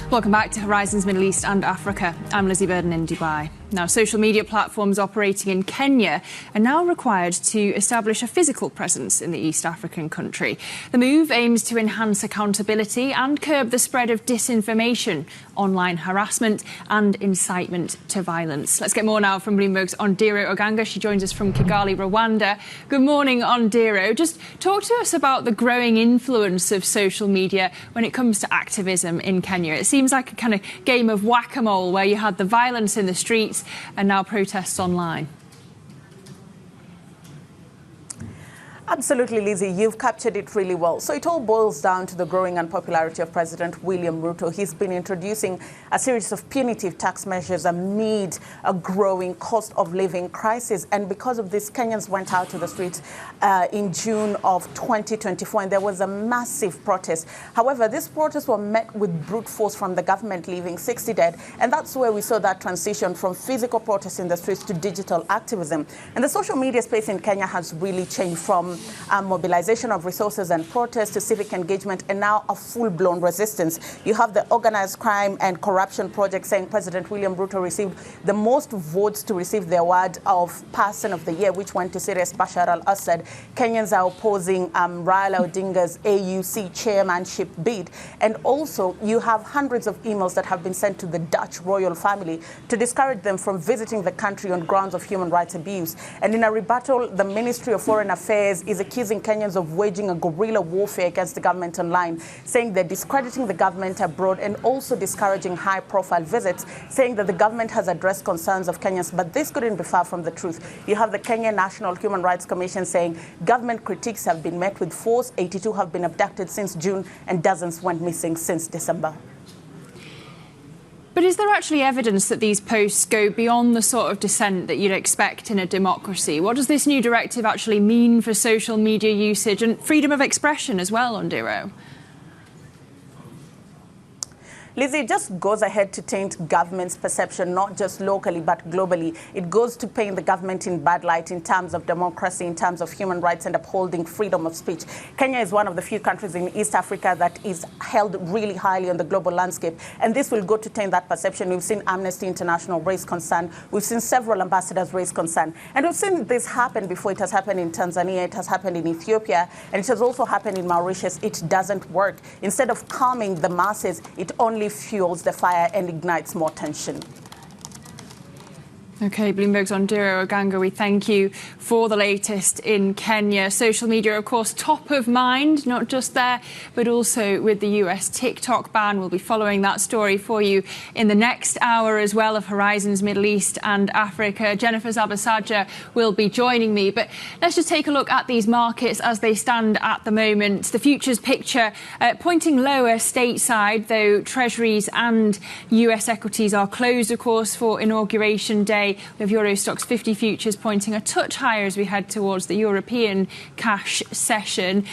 Welcome back to Horizons Middle East and Africa. I'm Lizzie Burden in Dubai. Now, social media platforms operating in Kenya are now required to establish a physical presence in the East African country. The move aims to enhance accountability and curb the spread of disinformation, online harassment and incitement to violence. Let's get more now from Bloomberg's Ondiro Oganga. She joins us from Kigali, Rwanda. Good morning, Ondiro. Just talk to us about the growing influence of social media when it comes to activism in Kenya. It seems like a kind of game of whack-a-mole where you had the violence in the streets and now protests online. Absolutely, Lizzie. You've captured it really well. So it all boils down to the growing unpopularity of President William Ruto. He's been introducing a series of punitive tax measures amid a growing cost of living crisis. And because of this, Kenyans went out to the streets in June of 2024, and there was a massive protest. However, these protests were met with brute force from the government, leaving 60 dead. And that's where we saw that transition from physical protests in the streets to digital activism. And the social media space in Kenya has really changed from mobilization of resources and protest to civic engagement, and now a full-blown resistance. You have the Organized Crime and Corruption Project saying President William Ruto received the most votes to receive the award of Person of the Year, which went to Syria's Bashar al-Assad. Kenyans are opposing Raila Odinga's AUC chairmanship bid. And also, you have hundreds of emails that have been sent to the Dutch royal family to discourage them from visiting the country on grounds of human rights abuse. And in a rebuttal, the Ministry of Foreign Affairs is accusing Kenyans of waging a guerrilla warfare against the government online, saying they're discrediting the government abroad and also discouraging high-profile visits, saying that the government has addressed concerns of Kenyans, but this couldn't be far from the truth. You have the Kenya National Human Rights Commission saying government critiques have been met with force, 82 have been abducted since June, and dozens went missing since December. But is there actually evidence that these posts go beyond the sort of dissent that you'd expect in a democracy? What does this new directive actually mean for social media usage and freedom of expression as well, Ondiro? Lizzie, it just goes ahead to taint government's perception, not just locally, but globally. It goes to paint the government in bad light in terms of democracy, in terms of human rights and upholding freedom of speech. Kenya is one of the few countries in East Africa that is held really highly on the global landscape. And this will go to taint that perception. We've seen Amnesty International raise concern. We've seen several ambassadors raise concern. And we've seen this happen before. It has happened in Tanzania. It has happened in Ethiopia. And it has also happened in Mauritius. It doesn't work. Instead of calming the masses, it only fuels the fire and ignites more tension. OK, Bloomberg's Ondiro Oganga, we thank you for the latest in Kenya. Social media, of course, top of mind, not just there, but also with the US TikTok ban. We'll be following that story for you in the next hour as well of Horizons Middle East and Africa. Jennifer Zabasaja will be joining me. But let's just take a look at these markets as they stand at the moment. The futures picture pointing lower stateside, though Treasuries and US equities are closed, of course, for Inauguration Day. We have Euro Stoxx 50 futures pointing a touch higher as we head towards the European cash session.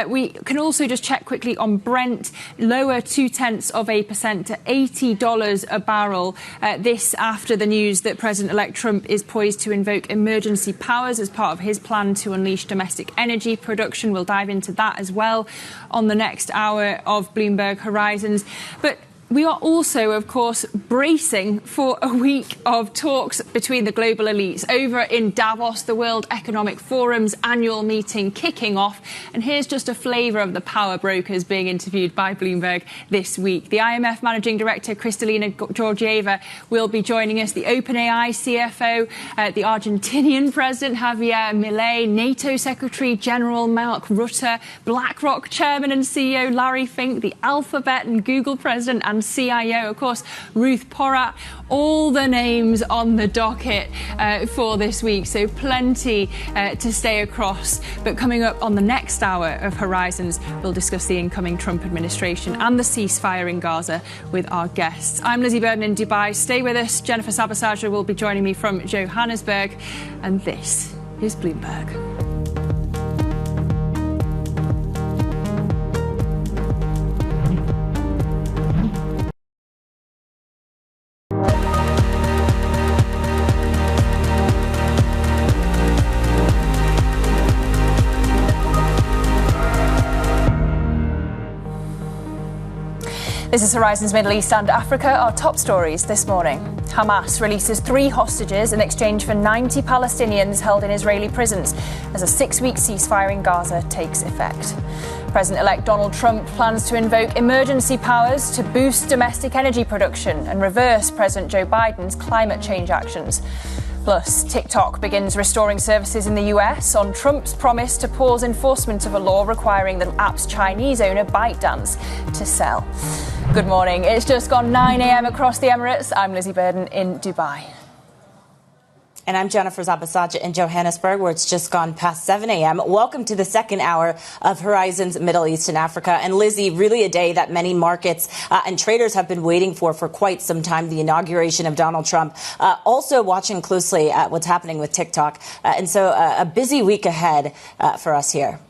We can also just check quickly on Brent, lower 0.2% to $80 a barrel. This after the news that President-elect Trump is poised to invoke emergency powers as part of his plan to unleash domestic energy production. We'll dive into that as well on the next hour of Bloomberg Horizons. But We are also, of course, bracing for a week of talks between the global elites over in Davos, the World Economic Forum's annual meeting kicking off. And here's just a flavour of the power brokers being interviewed by Bloomberg this week. The IMF Managing Director, Kristalina Georgieva, will be joining us. The OpenAI CFO, the Argentinian President, Javier Milei, NATO Secretary General Mark Rutte, BlackRock Chairman and CEO Larry Fink, the Alphabet and Google President and CIO, of course, Ruth Porat, all the names on the docket for this week. So plenty to stay across. But coming up on the next hour of Horizons, we'll discuss the incoming Trump administration and the ceasefire in Gaza with our guests. I'm Lizzie Burden in Dubai. Stay with us. Jennifer Sabasaja will be joining me from Johannesburg. And this is Bloomberg. This is Horizons Middle East and Africa. Our top stories this morning. Hamas releases 3 hostages in exchange for 90 Palestinians held in Israeli prisons as a 6-week ceasefire in Gaza takes effect. President-elect Donald Trump plans to invoke emergency powers to boost domestic energy production and reverse President Joe Biden's climate change actions. Plus, TikTok begins restoring services in the US on Trump's promise to pause enforcement of a law requiring the app's Chinese owner ByteDance to sell. Good morning. It's just gone 9 a.m. across the Emirates. I'm Lizzie Burden in Dubai. And I'm Jennifer Sabasaja in Johannesburg, where it's just gone past 7 a.m. Welcome to the second hour of Horizons Middle East and Africa. And Lizzie, really a day that many markets and traders have been waiting for quite some time, the inauguration of Donald Trump. Also watching closely at what's happening with TikTok. And so a busy week ahead for us here.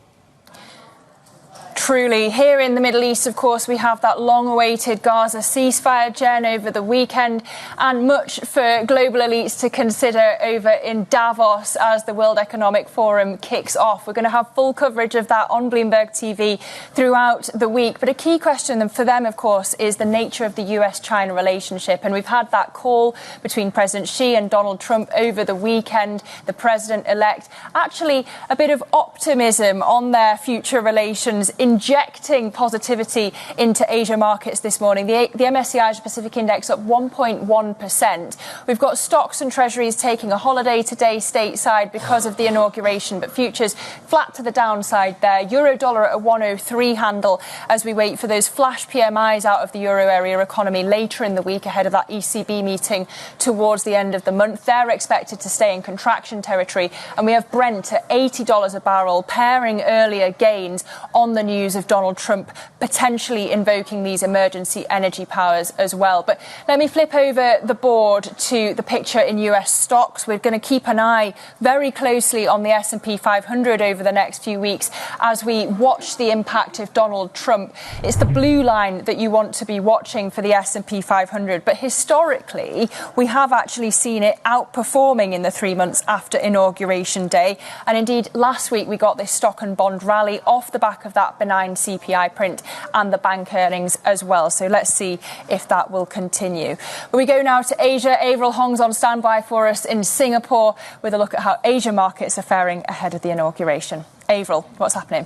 Truly. Here in the Middle East, of course, we have that long-awaited Gaza ceasefire, Jen, over the weekend, and much for global elites to consider over in Davos as the World Economic Forum kicks off. We're going to have full coverage of that on Bloomberg TV throughout the week. But a key question for them, of course, is the nature of the US-China relationship. And we've had that call between President Xi and Donald Trump over the weekend, the president-elect. Actually, a bit of optimism on their future relations, injecting positivity into Asia markets this morning. The MSCI Asia Pacific Index up 1.1%. We've got stocks and treasuries taking a holiday today stateside because of the inauguration, but futures flat to the downside there. Euro dollar at a 103 handle as we wait for those flash PMIs out of the euro area economy later in the week ahead of that ECB meeting towards the end of the month. They're expected to stay in contraction territory. And we have Brent at $80 a barrel, pairing earlier gains on the news of Donald Trump potentially invoking these emergency energy powers as well. But let me flip over the board to the picture in US stocks. We're going to keep an eye very closely on the S&P 500 over the next few weeks as we watch the impact of Donald Trump. It's the blue line that you want to be watching for the S&P 500. But historically, we have actually seen it outperforming in the 3 months after Inauguration Day. And indeed, last week we got this stock and bond rally off the back of that benign CPI print and the bank earnings as well. So let's see if that will continue. But we go now to Asia. Avril Hong's on standby for us in Singapore with a look at how Asia markets are faring ahead of the inauguration. Avril, what's happening?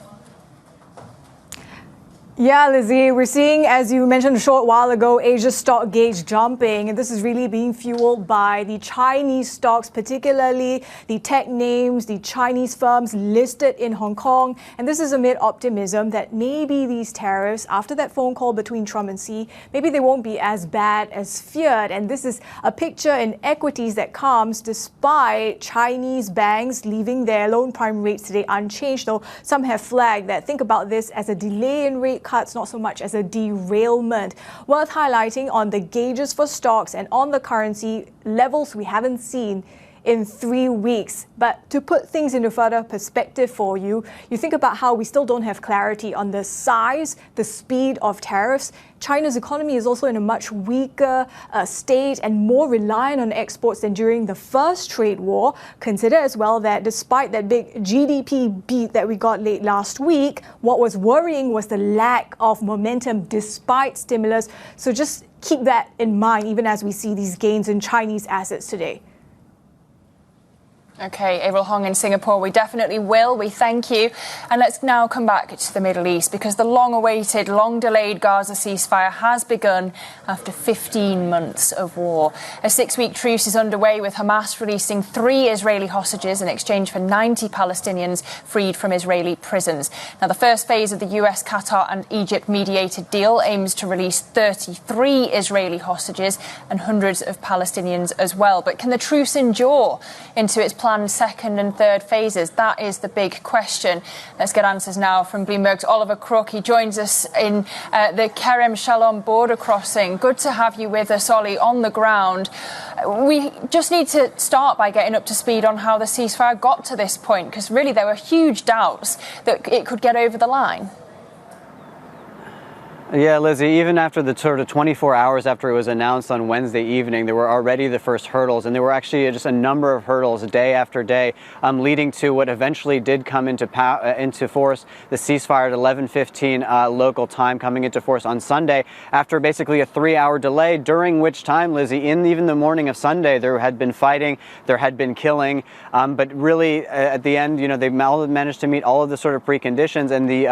Yeah, Lizzie, we're seeing, as you mentioned a short while ago, Asia's stock gauge jumping. And this is really being fueled by the Chinese stocks, particularly the tech names, the Chinese firms listed in Hong Kong. And this is amid optimism that maybe these tariffs, after that phone call between Trump and Xi, maybe they won't be as bad as feared. And this is a picture in equities that comes despite Chinese banks leaving their loan prime rates today unchanged. Though some have flagged that think about this as a delay in rate cuts, not so much as a derailment. Worth highlighting on the gauges for stocks and on the currency levels we haven't seen in 3 weeks. But to put things into further perspective for you, you think about how we still don't have clarity on the size, the speed of tariffs. China's economy is also in a much weaker state and more reliant on exports than during the first trade war. Consider as well that despite that big GDP beat that we got late last week, what was worrying was the lack of momentum despite stimulus. So just keep that in mind even as we see these gains in Chinese assets today. OK, Avril Hong in Singapore, we definitely will. We thank you. And let's now come back to the Middle East because the long-awaited, long-delayed Gaza ceasefire has begun after 15 months of war. A 6-week truce is underway with Hamas releasing 3 Israeli hostages in exchange for 90 Palestinians freed from Israeli prisons. Now, the first phase of the US, Qatar and Egypt mediated deal aims to release 33 Israeli hostages and hundreds of Palestinians as well. But can the truce endure into its planned second and third phases? That is the big question. Let's get answers now from Bloomberg's Oliver Crook. He joins us in the Kerem Shalom border crossing. Good to have you with us, Ollie, on the ground. We just need to start by getting up to speed on how the ceasefire got to this point, because really there were huge doubts that it could get over the line. Yeah, Lizzie, even after the sort of 24 hours after it was announced on Wednesday evening, there were already the first hurdles, and there were actually just a number of hurdles day after day, leading to what eventually did come into force, the ceasefire at 11:15 local time, coming into force on Sunday after basically a 3-hour delay, during which time, Lizzie, in even the morning of Sunday, there had been fighting, there had been killing, but really at the end, you know, they managed to meet all of the sort of preconditions, and the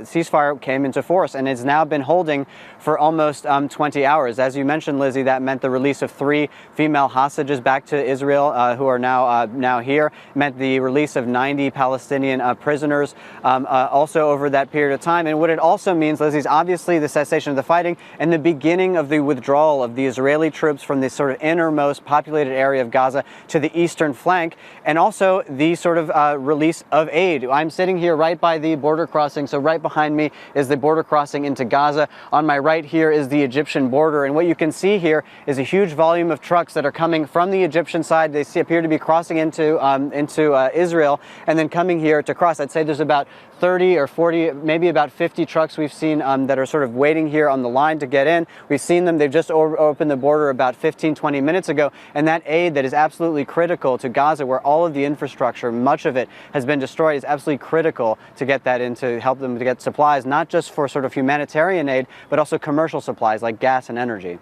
ceasefire came into force, and it's now been holding for almost 20 hours. As you mentioned, Lizzie, that meant the release of 3 female hostages back to Israel who are now here. It meant the release of 90 Palestinian prisoners also over that period of time. And what it also means, Lizzie, is obviously the cessation of the fighting and the beginning of the withdrawal of the Israeli troops from the sort of innermost populated area of Gaza to the eastern flank, and also the sort of release of aid. I'm sitting here right by the border crossing, so right behind me is the border crossing into Gaza. On my right here is the Egyptian border, and what you can see here is a huge volume of trucks that are coming from the Egyptian side. They appear to be crossing into Israel and then coming here to cross. I'd say there's about 30 or 40, maybe about 50 trucks we've seen that are sort of waiting here on the line to get in. We've seen them. They've just opened the border about 15, 20 minutes ago, and that aid that is absolutely critical to Gaza, where all of the infrastructure, much of it has been destroyed, is absolutely critical to get that in, to help them to get supplies, not just for sort of humanitarian aid, but also commercial supplies like gas and energy.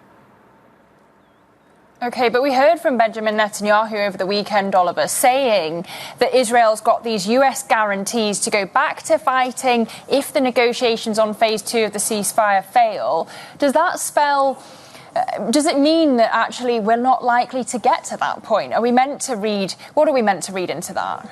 OK, but we heard from Benjamin Netanyahu over the weekend, Oliver, saying that Israel's got these US guarantees to go back to fighting if the negotiations on phase 2 of the ceasefire fail. Does that spell... does it mean that actually we're not likely to get to that point? Are we meant to read... what are we meant to read into that?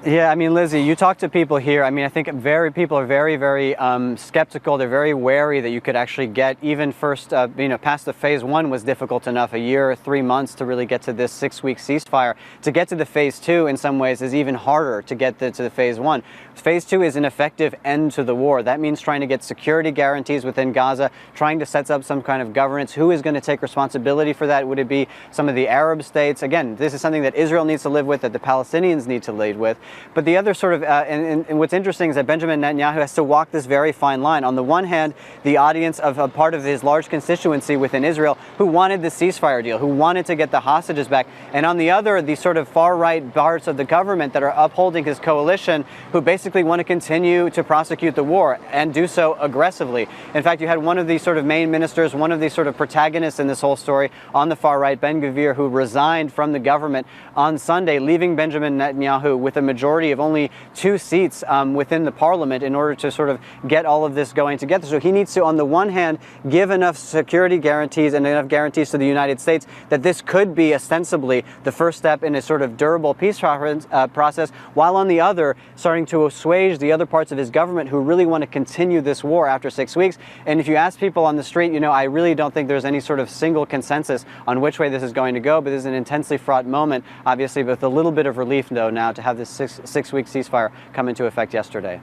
Yeah, I mean, Lizzie, you talk to people here. I mean, I think people are very, very skeptical. They're very wary that you could actually get even first, past the phase 1 was difficult enough, a year or 3 months to really get to this 6-week ceasefire. To get to the phase 2 in some ways is even harder to get to the phase 1. Phase 2 is an effective end to the war. That means trying to get security guarantees within Gaza, trying to set up some kind of governance. Who is going to take responsibility for that? Would it be some of the Arab states? Again, this is something that Israel needs to live with, that the Palestinians need to live with. But the other sort of, and what's interesting is that Benjamin Netanyahu has to walk this very fine line. On the one hand, the audience of a part of his large constituency within Israel who wanted the ceasefire deal, who wanted to get the hostages back. And on the other, the sort of far-right parts of the government that are upholding his coalition, who basically want to continue to prosecute the war and do so aggressively. In fact, you had one of the sort of main ministers, one of the sort of protagonists in this whole story on the far right, Ben-Gvir, who resigned from the government on Sunday, leaving Benjamin Netanyahu with a majority of only 2 seats within the parliament in order to sort of get all of this going together. So he needs to, on the one hand, give enough security guarantees and enough guarantees to the United States that this could be ostensibly the first step in a sort of durable peace process, while on the other, starting to assuage the other parts of his government who really want to continue this war after 6 weeks. And if you ask people on the street, you know, I really don't think there's any sort of single consensus on which way this is going to go, but this is an intensely fraught moment, obviously, with a little bit of relief, though, now to have this six-week ceasefire come into effect yesterday.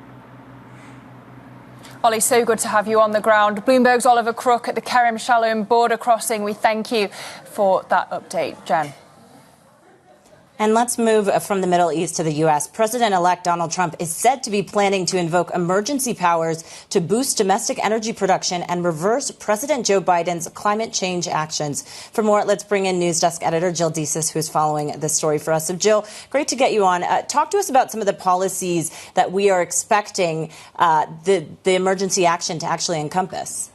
Ollie, so good to have you on the ground. Bloomberg's Oliver Crook at the Kerem Shalom border crossing. We thank you for that update. Jen. And let's move from the Middle East to the U.S. President-elect Donald Trump is said to be planning to invoke emergency powers to boost domestic energy production and reverse President Joe Biden's climate change actions. For more, let's bring in News Desk editor Jill Desis, who is following this story for us. So, Jill, great to get you on. Talk to us about some of the policies that we are expecting the emergency action to actually encompass.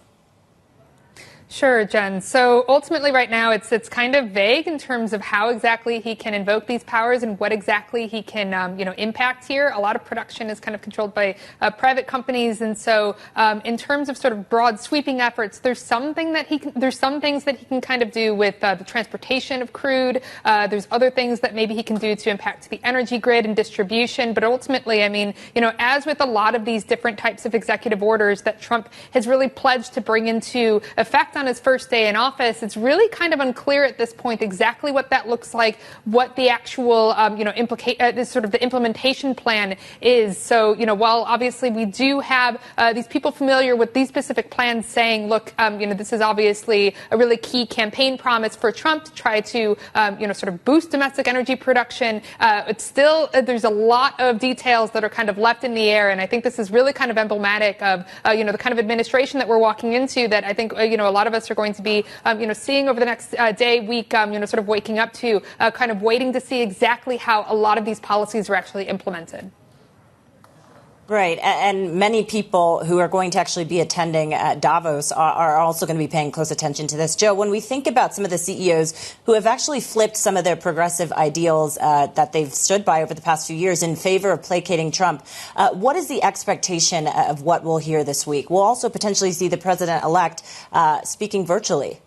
Sure, Jen. So ultimately right now it's kind of vague in terms of how exactly he can invoke these powers and what exactly he can, impact here. A lot of production is kind of controlled by private companies. And so in terms of sort of broad sweeping efforts, there's some things that he can kind of do with the transportation of crude. There's other things that maybe he can do to impact the energy grid and distribution. But ultimately, I mean, as with a lot of these different types of executive orders that Trump has really pledged to bring into effect on his first day in office, it's really kind of unclear at this point exactly what that looks like, what the actual, sort of the implementation plan is. So, while obviously we do have these people familiar with these specific plans saying, look, this is obviously a really key campaign promise for Trump to try to, sort of boost domestic energy production. It's still, there's a lot of details that are kind of left in the air. And I think this is really kind of emblematic of, the kind of administration that we're walking into that I think, a lot of us are going to be, seeing over the next day, week, sort of waking up to, kind of waiting to see exactly how a lot of these policies are actually implemented. Right. And many people who are going to actually be attending Davos are also going to be paying close attention to this. Joe, when we think about some of the CEOs who have actually flipped some of their progressive ideals that they've stood by over the past few years in favor of placating Trump, what is the expectation of what we'll hear this week? We'll also potentially see the president-elect speaking virtually.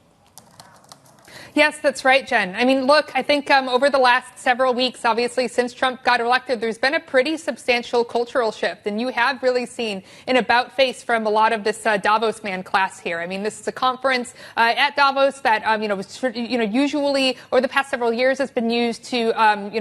Yes, that's right, Jen. I mean, look, I think over the last several weeks, obviously, since Trump got elected, there's been a pretty substantial cultural shift. And you have really seen an about-face from a lot of this Davos man class here. I mean, this is a conference at Davos that, was, usually over the past several years has been used to,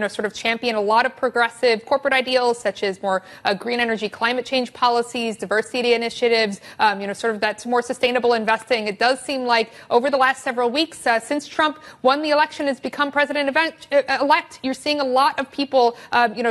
sort of champion a lot of progressive corporate ideals, such as more green energy, climate change policies, diversity initiatives, sort of that's more sustainable investing. It does seem like over the last several weeks, since Trump won the election, has become president-elect, you're seeing a lot of people,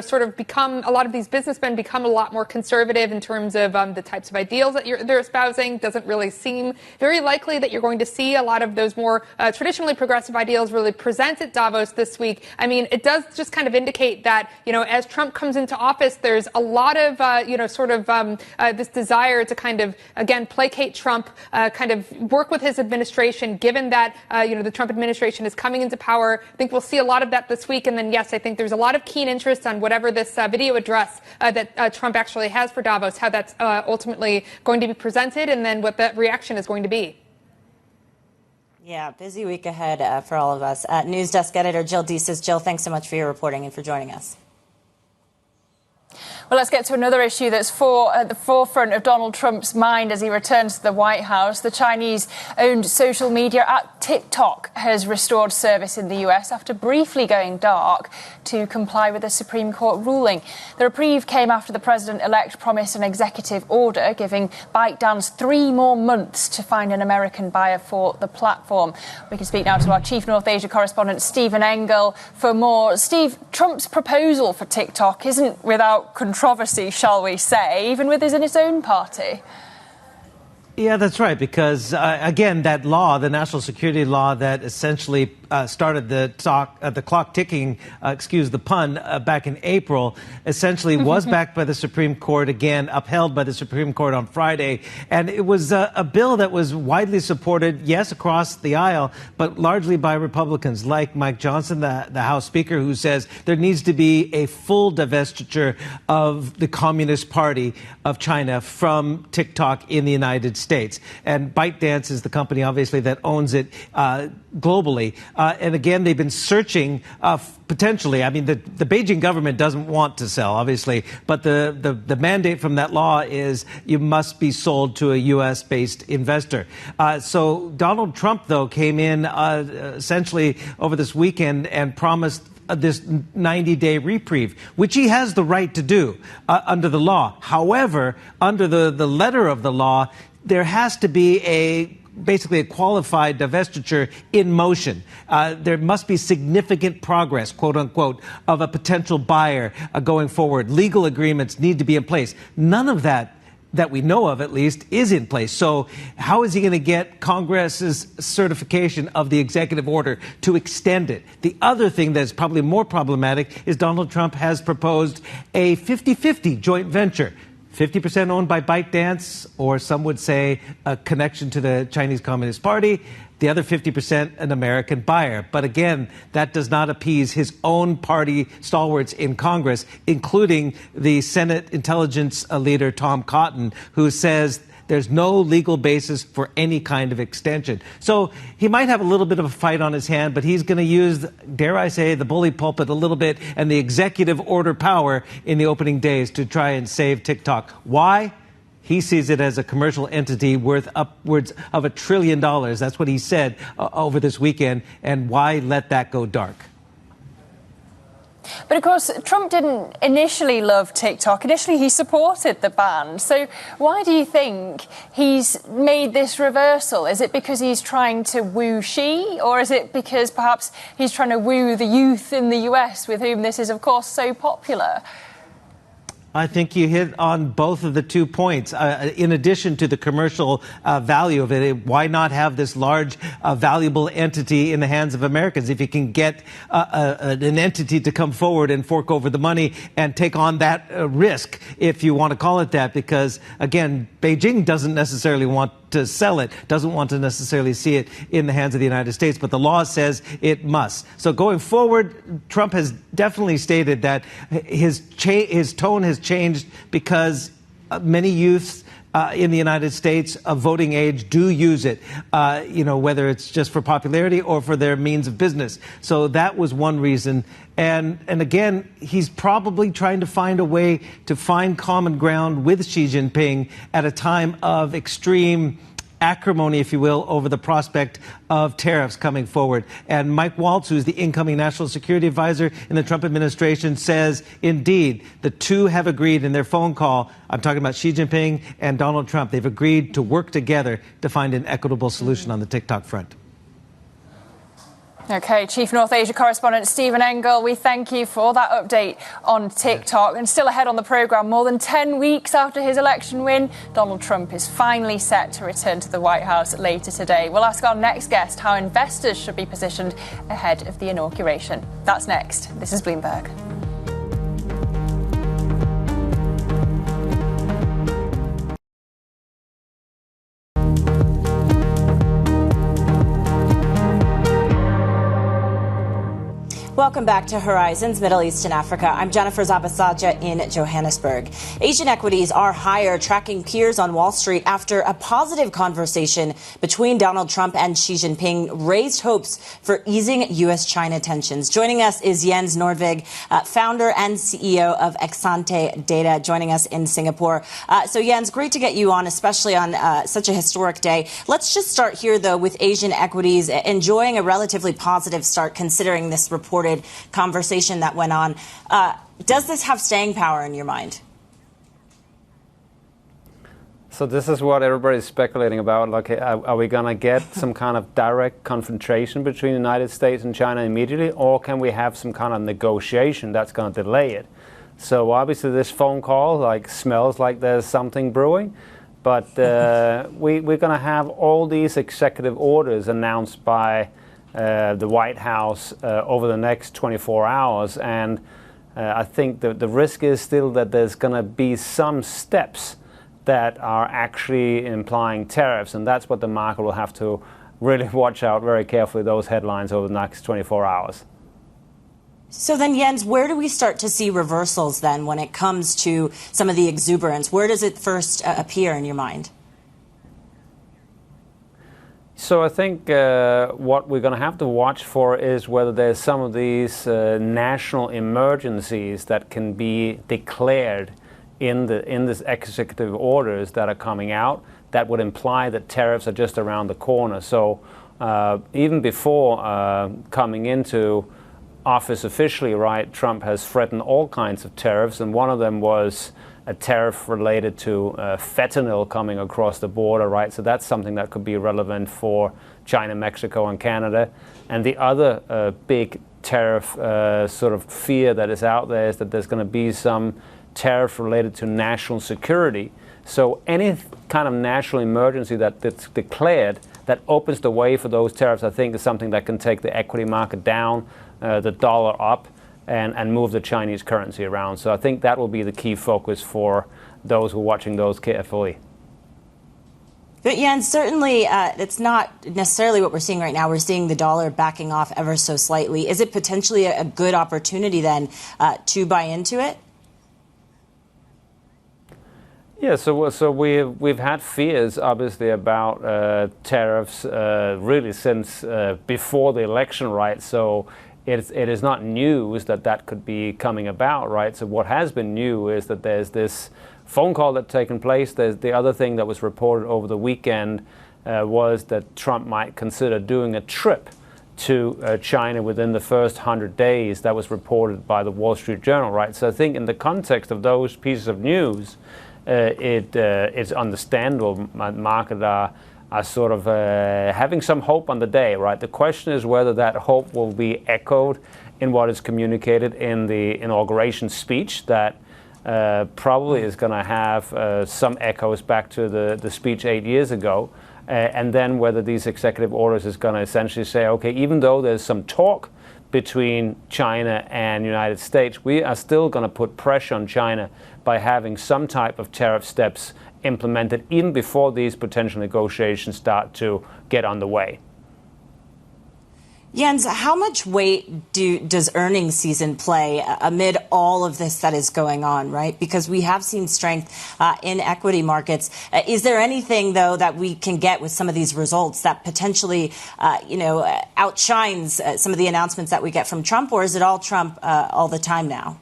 sort of become, a lot of these businessmen become a lot more conservative in terms of the types of ideals that they're espousing. Doesn't really seem very likely that you're going to see a lot of those more traditionally progressive ideals really present at Davos this week. I mean, it does just kind of indicate that, as Trump comes into office, there's a lot of, this desire to kind of, again, placate Trump, kind of work with his administration, given that, the Trump administration is coming into power. I think we'll see a lot of that this week. And then, yes, I think there's a lot of keen interest on whatever this video address that Trump actually has for Davos, how that's ultimately going to be presented, and then what that reaction is going to be. Yeah, busy week ahead for all of us. News Desk editor Jill Desis. Jill, thanks so much for your reporting and for joining us. Well, let's get to another issue that's at the forefront of Donald Trump's mind as he returns to the White House. The Chinese-owned social media app TikTok has restored service in the US after briefly going dark to comply with a Supreme Court ruling. The reprieve came after the president-elect promised an executive order giving ByteDance 3 more months to find an American buyer for the platform. We can speak now to our chief North Asia correspondent, Stephen Engel, for more. Steve, Trump's proposal for TikTok isn't without controversy, shall we say, even within his own party. Yeah, that's right, because, again, that law, the national security law that essentially started the clock ticking, excuse the pun, back in April, essentially was backed by the Supreme Court, again, upheld by the Supreme Court on Friday. And it was a bill that was widely supported, yes, across the aisle, but largely by Republicans like Mike Johnson, the House Speaker, who says there needs to be a full divestiture of the Communist Party of China from TikTok in the United States. And ByteDance is the company, obviously, that owns it globally. And again, they've been searching potentially. I mean, the Beijing government doesn't want to sell, obviously, but the mandate from that law is you must be sold to a U.S.-based investor. So Donald Trump, though, came in essentially over this weekend and promised this 90-day reprieve, which he has the right to do under the law. However, under the letter of the law, there has to be a basically a qualified divestiture in motion. There must be significant progress, quote unquote, of a potential buyer going forward. Legal agreements need to be in place. None of that we know of, at least, is in place. So how is he going to get Congress's certification of the executive order to extend it? The other thing that's probably more problematic is Donald Trump has proposed a 50-50 joint venture. 50% owned by ByteDance, or some would say a connection to the Chinese Communist Party. The other 50% an American buyer. But again, that does not appease his own party stalwarts in Congress, including the Senate intelligence leader, Tom Cotton, who says there's no legal basis for any kind of extension. So he might have a little bit of a fight on his hand, but he's going to use, dare I say, the bully pulpit a little bit and the executive order power in the opening days to try and save TikTok. Why? He sees it as a commercial entity worth upwards of $1 trillion. That's what he said over this weekend. And why let that go dark? But of course, Trump didn't initially love TikTok. Initially, he supported the ban. So why do you think he's made this reversal? Is it because he's trying to woo Xi, or is it because perhaps he's trying to woo the youth in the US with whom this is, of course, so popular? I think you hit on both of the 2 points. In addition to the commercial value of it, why not have this large, valuable entity in the hands of Americans? If you can get an entity to come forward and fork over the money and take on that risk, if you want to call it that, because, again, Beijing doesn't necessarily want to sell it, doesn't want to necessarily see it in the hands of the United States, but the law says it must. So going forward, Trump has definitely stated that his tone has changed because many youths in the United States of voting age do use it, whether it's just for popularity or for their means of business. So that was one reason. And again, he's probably trying to find a way to find common ground with Xi Jinping at a time of extreme acrimony, if you will, over the prospect of tariffs coming forward. And Mike Waltz, who's the incoming national security advisor in the Trump administration, says, indeed, the two have agreed in their phone call. I'm talking about Xi Jinping and Donald Trump. They've agreed to work together to find an equitable solution on the TikTok front. OK, Chief North Asia correspondent Stephen Engel, we thank you for that update on TikTok. And still ahead on the programme, more than 10 weeks after his election win, Donald Trump is finally set to return to the White House later today. We'll ask our next guest how investors should be positioned ahead of the inauguration. That's next. This is Bloomberg. Welcome back to Horizons, Middle East and Africa. I'm Jennifer Zabasaja in Johannesburg. Asian equities are higher, tracking peers on Wall Street after a positive conversation between Donald Trump and Xi Jinping raised hopes for easing U.S.-China tensions. Joining us is Jens Nordvig, founder and CEO of Exante Data, joining us in Singapore. So Jens, great to get you on, especially on such a historic day. Let's just start here, though, with Asian equities enjoying a relatively positive start considering this reported conversation that went on. Does this have staying power in your mind? So this is what everybody's speculating about. Like, are we going to get some kind of direct confrontation between the United States and China immediately, or can we have some kind of negotiation that's going to delay it? So obviously this phone call smells like there's something brewing, but we're going to have all these executive orders announced by the White House over the next 24 hours. And I think the risk is still that there's going to be some steps that are actually implying tariffs. And that's what the market will have to really watch out very carefully, those headlines over the next 24 hours. So then, Jens, where do we start to see reversals then when it comes to some of the exuberance? Where does it first appear in your mind? So I think what we're going to have to watch for is whether there's some of these national emergencies that can be declared in this executive orders that are coming out that would imply that tariffs are just around the corner. So even before coming into office officially, right, Trump has threatened all kinds of tariffs, and one of them was a tariff related to fentanyl coming across the border, right? So that's something that could be relevant for China, Mexico, and Canada. And the other big tariff sort of fear that is out there is that there's going to be some tariff related to national security. So any kind of national emergency that's declared that opens the way for those tariffs, I think, is something that can take the equity market down, the dollar up, and move the Chinese currency around. So I think that will be the key focus for those who are watching those carefully. But yeah, certainly it's not necessarily what we're seeing right now. We're seeing the dollar backing off ever so slightly. Is it potentially a good opportunity then to buy into it? Yeah, so we've had fears, obviously, about tariffs really since before the election, right? So it is not news that could be coming about, right? So what has been new is that there's this phone call that's taken place. There's the other thing that was reported over the weekend was that Trump might consider doing a trip to China within the first 100 days. That was reported by the Wall Street Journal, right? So I think in the context of those pieces of news, it's understandable market are sort of having some hope on the day, right? The question is whether that hope will be echoed in what is communicated in the inauguration speech that probably is going to have some echoes back to the speech 8 years ago. And then whether these executive orders is going to essentially say, okay, even though there's some talk between China and United States, we are still going to put pressure on China by having some type of tariff steps implemented even before these potential negotiations start to get underway. Jens, how much weight does earnings season play amid all of this that is going on, right? Because we have seen strength in equity markets. Is there anything, though, that we can get with some of these results that potentially, outshines some of the announcements that we get from Trump, or is it all Trump all the time now?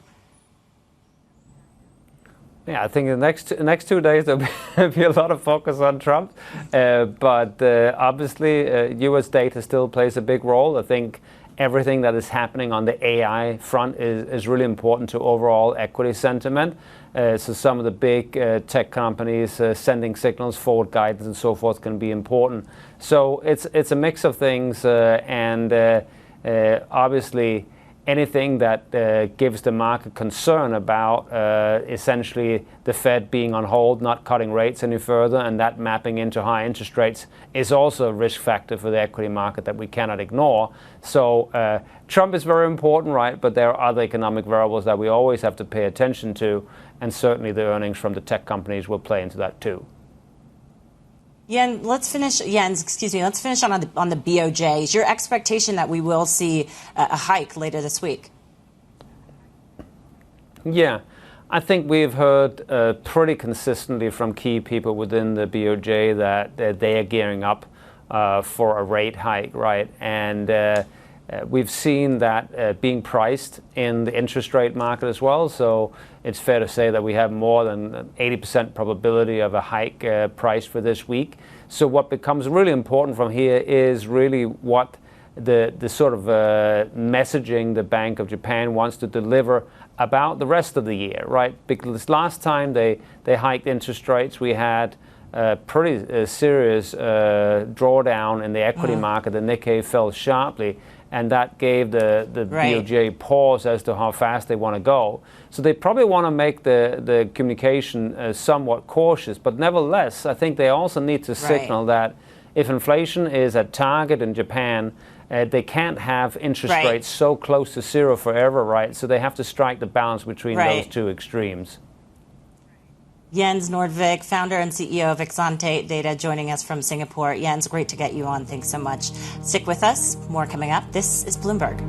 Yeah, I think the next 2 days there'll be a lot of focus on Trump, but obviously U.S. data still plays a big role. I think everything that is happening on the AI front is really important to overall equity sentiment. So some of the big tech companies sending signals, forward guidance, and so forth can be important. So it's a mix of things, and obviously, anything that gives the market concern about essentially the Fed being on hold, not cutting rates any further, and that mapping into high interest rates is also a risk factor for the equity market that we cannot ignore. So Trump is very important, right? But there are other economic variables that we always have to pay attention to, and certainly the earnings from the tech companies will play into that too. Jens, let's finish on the BOJ. Is your expectation that we will see a hike later this week? Yeah, I think we've heard pretty consistently from key people within the BOJ that they are gearing up for a rate hike, right? And we've seen that being priced in the interest rate market as well. So it's fair to say that we have more than 80% probability of a hike priced for this week. So what becomes really important from here is really what the sort of messaging the Bank of Japan wants to deliver about the rest of the year, right? Because last time they hiked interest rates, we had a pretty serious drawdown in the equity market. The Nikkei fell sharply, and that gave the BOJ pause as to how fast they want to go. So they probably want to make the communication somewhat cautious, but nevertheless, I think they also need to signal that if inflation is at target in Japan, they can't have interest rates so close to zero forever, right? So they have to strike the balance between those two extremes. Jens Nordvik, founder and CEO of Exante Data, joining us from Singapore. Jens, great to get you on. Thanks so much. Stick with us. More coming up. This is Bloomberg.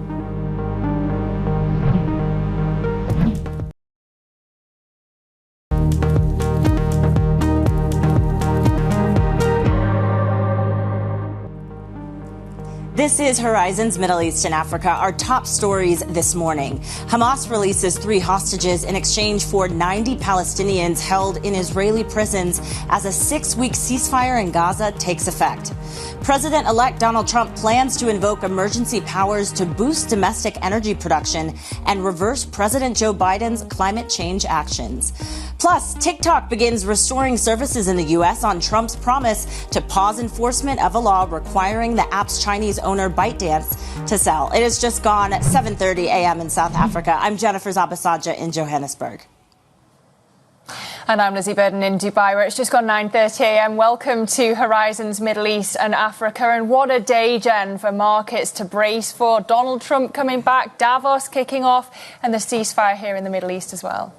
This is Horizons Middle East and Africa. Our top stories this morning. Hamas releases 3 hostages in exchange for 90 Palestinians held in Israeli prisons as a 6-week ceasefire in Gaza takes effect. President-elect Donald Trump plans to invoke emergency powers to boost domestic energy production and reverse President Joe Biden's climate change actions. Plus, TikTok begins restoring services in the U.S. on Trump's promise to pause enforcement of a law requiring the app's Chinese owner ByteDance to sell. It has just gone 7:30 a.m. in South Africa. I'm Jennifer Zabasaja in Johannesburg. And I'm Lizzie Burden in Dubai, where it's just gone 9:30 a.m. Welcome to Horizons Middle East and Africa. And what a day, Jen, for markets to brace for. Donald Trump coming back, Davos kicking off, and the ceasefire here in the Middle East as well.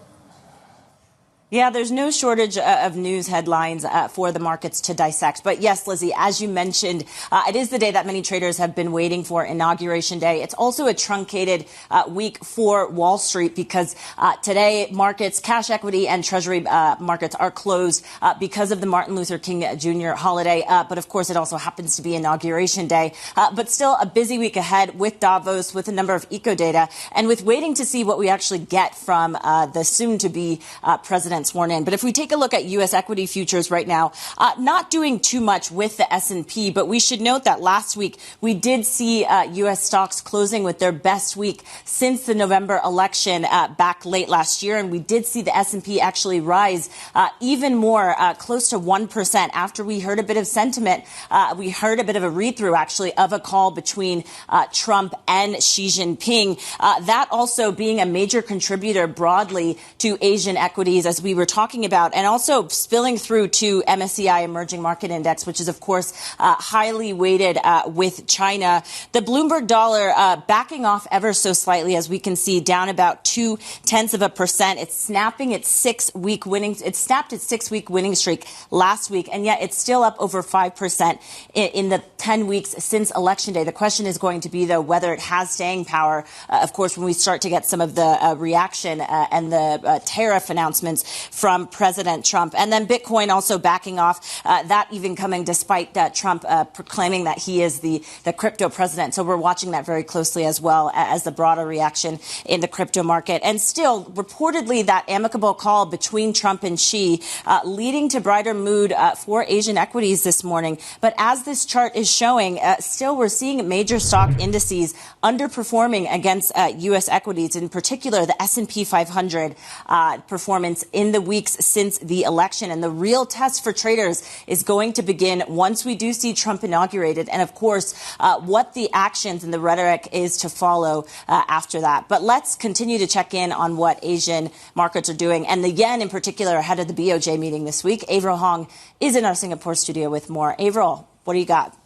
Yeah, there's no shortage of news headlines for the markets to dissect. But yes, Lizzie, as you mentioned, it is the day that many traders have been waiting for, Inauguration Day. It's also a truncated week for Wall Street because today markets, cash equity and treasury markets are closed because of the Martin Luther King Jr. holiday. But of course, it also happens to be Inauguration Day. But still a busy week ahead with Davos, with a number of eco data, and with waiting to see what we actually get from the soon-to-be president sworn in. But if we take a look at U.S. equity futures right now, not doing too much with the S&P, but we should note that last week we did see U.S. stocks closing with their best week since the November election back late last year. And we did see the S&P actually rise even more, close to 1% after we heard a bit of sentiment. We heard a bit of a read-through, actually, of a call between Trump and Xi Jinping. That also being a major contributor broadly to Asian equities, as we were talking about, and also spilling through to MSCI Emerging Market Index, which is, of course, highly weighted with China. The Bloomberg dollar backing off ever so slightly, as we can see, down about 0.2%. It's snapping its 6-week winning. It snapped its 6-week winning streak last week, and yet it's still up over 5% in the 10 weeks since Election Day. The question is going to be, though, whether it has staying power. Of course, when we start to get some of the reaction and the tariff announcements from President Trump. And then Bitcoin also backing off, that even coming despite Trump proclaiming that he is the crypto president. So we're watching that very closely, as well as the broader reaction in the crypto market. And still, reportedly, that amicable call between Trump and Xi leading to brighter mood for Asian equities this morning. But as this chart is showing, still we're seeing major stock indices underperforming against U.S. equities, in particular the S&P 500 performance in the weeks since the election. And the real test for traders is going to begin once we do see Trump inaugurated, and of course, what the actions and the rhetoric is to follow after that. But let's continue to check in on what Asian markets are doing, and the yen in particular ahead of the BOJ meeting this week. Avril Heng is in our Singapore studio with more. Avril, what do you got?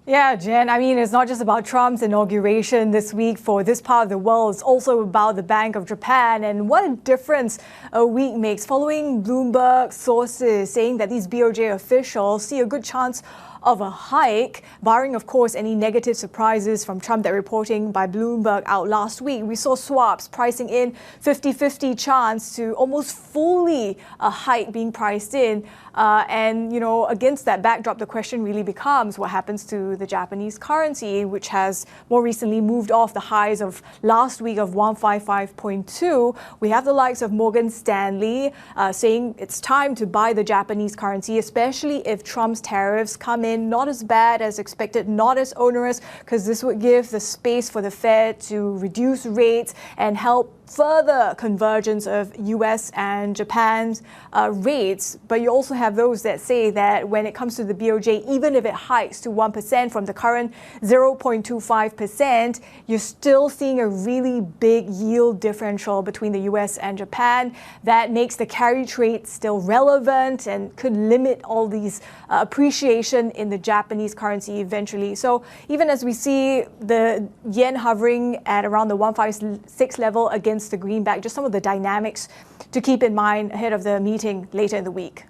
Yeah, Jen, I mean, it's not just about Trump's inauguration this week for this part of the world. It's also about the Bank of Japan and what a difference a week makes. Following Bloomberg sources saying that these BOJ officials see a good chance of a hike, barring, of course, any negative surprises from Trump. That reporting by Bloomberg out last week. We saw swaps pricing in 50-50 chance to almost fully a hike being priced in. And, you know, against that backdrop, the question really becomes what happens to the Japanese currency, which has more recently moved off the highs of last week of 155.2. We have the likes of Morgan Stanley saying it's time to buy the Japanese currency, especially if Trump's tariffs come in not as bad as expected, not as onerous, because this would give the space for the Fed to reduce rates and help further convergence of US and Japan's rates. But you also have those that say that when it comes to the BOJ, even if it hikes to 1% from the current 0.25%, you're still seeing a really big yield differential between the US and Japan that makes the carry trade still relevant and could limit all these appreciation in the Japanese currency eventually. So even as we see the yen hovering at around the 156 level against the greenback, just some of the dynamics to keep in mind ahead of the meeting later in the week.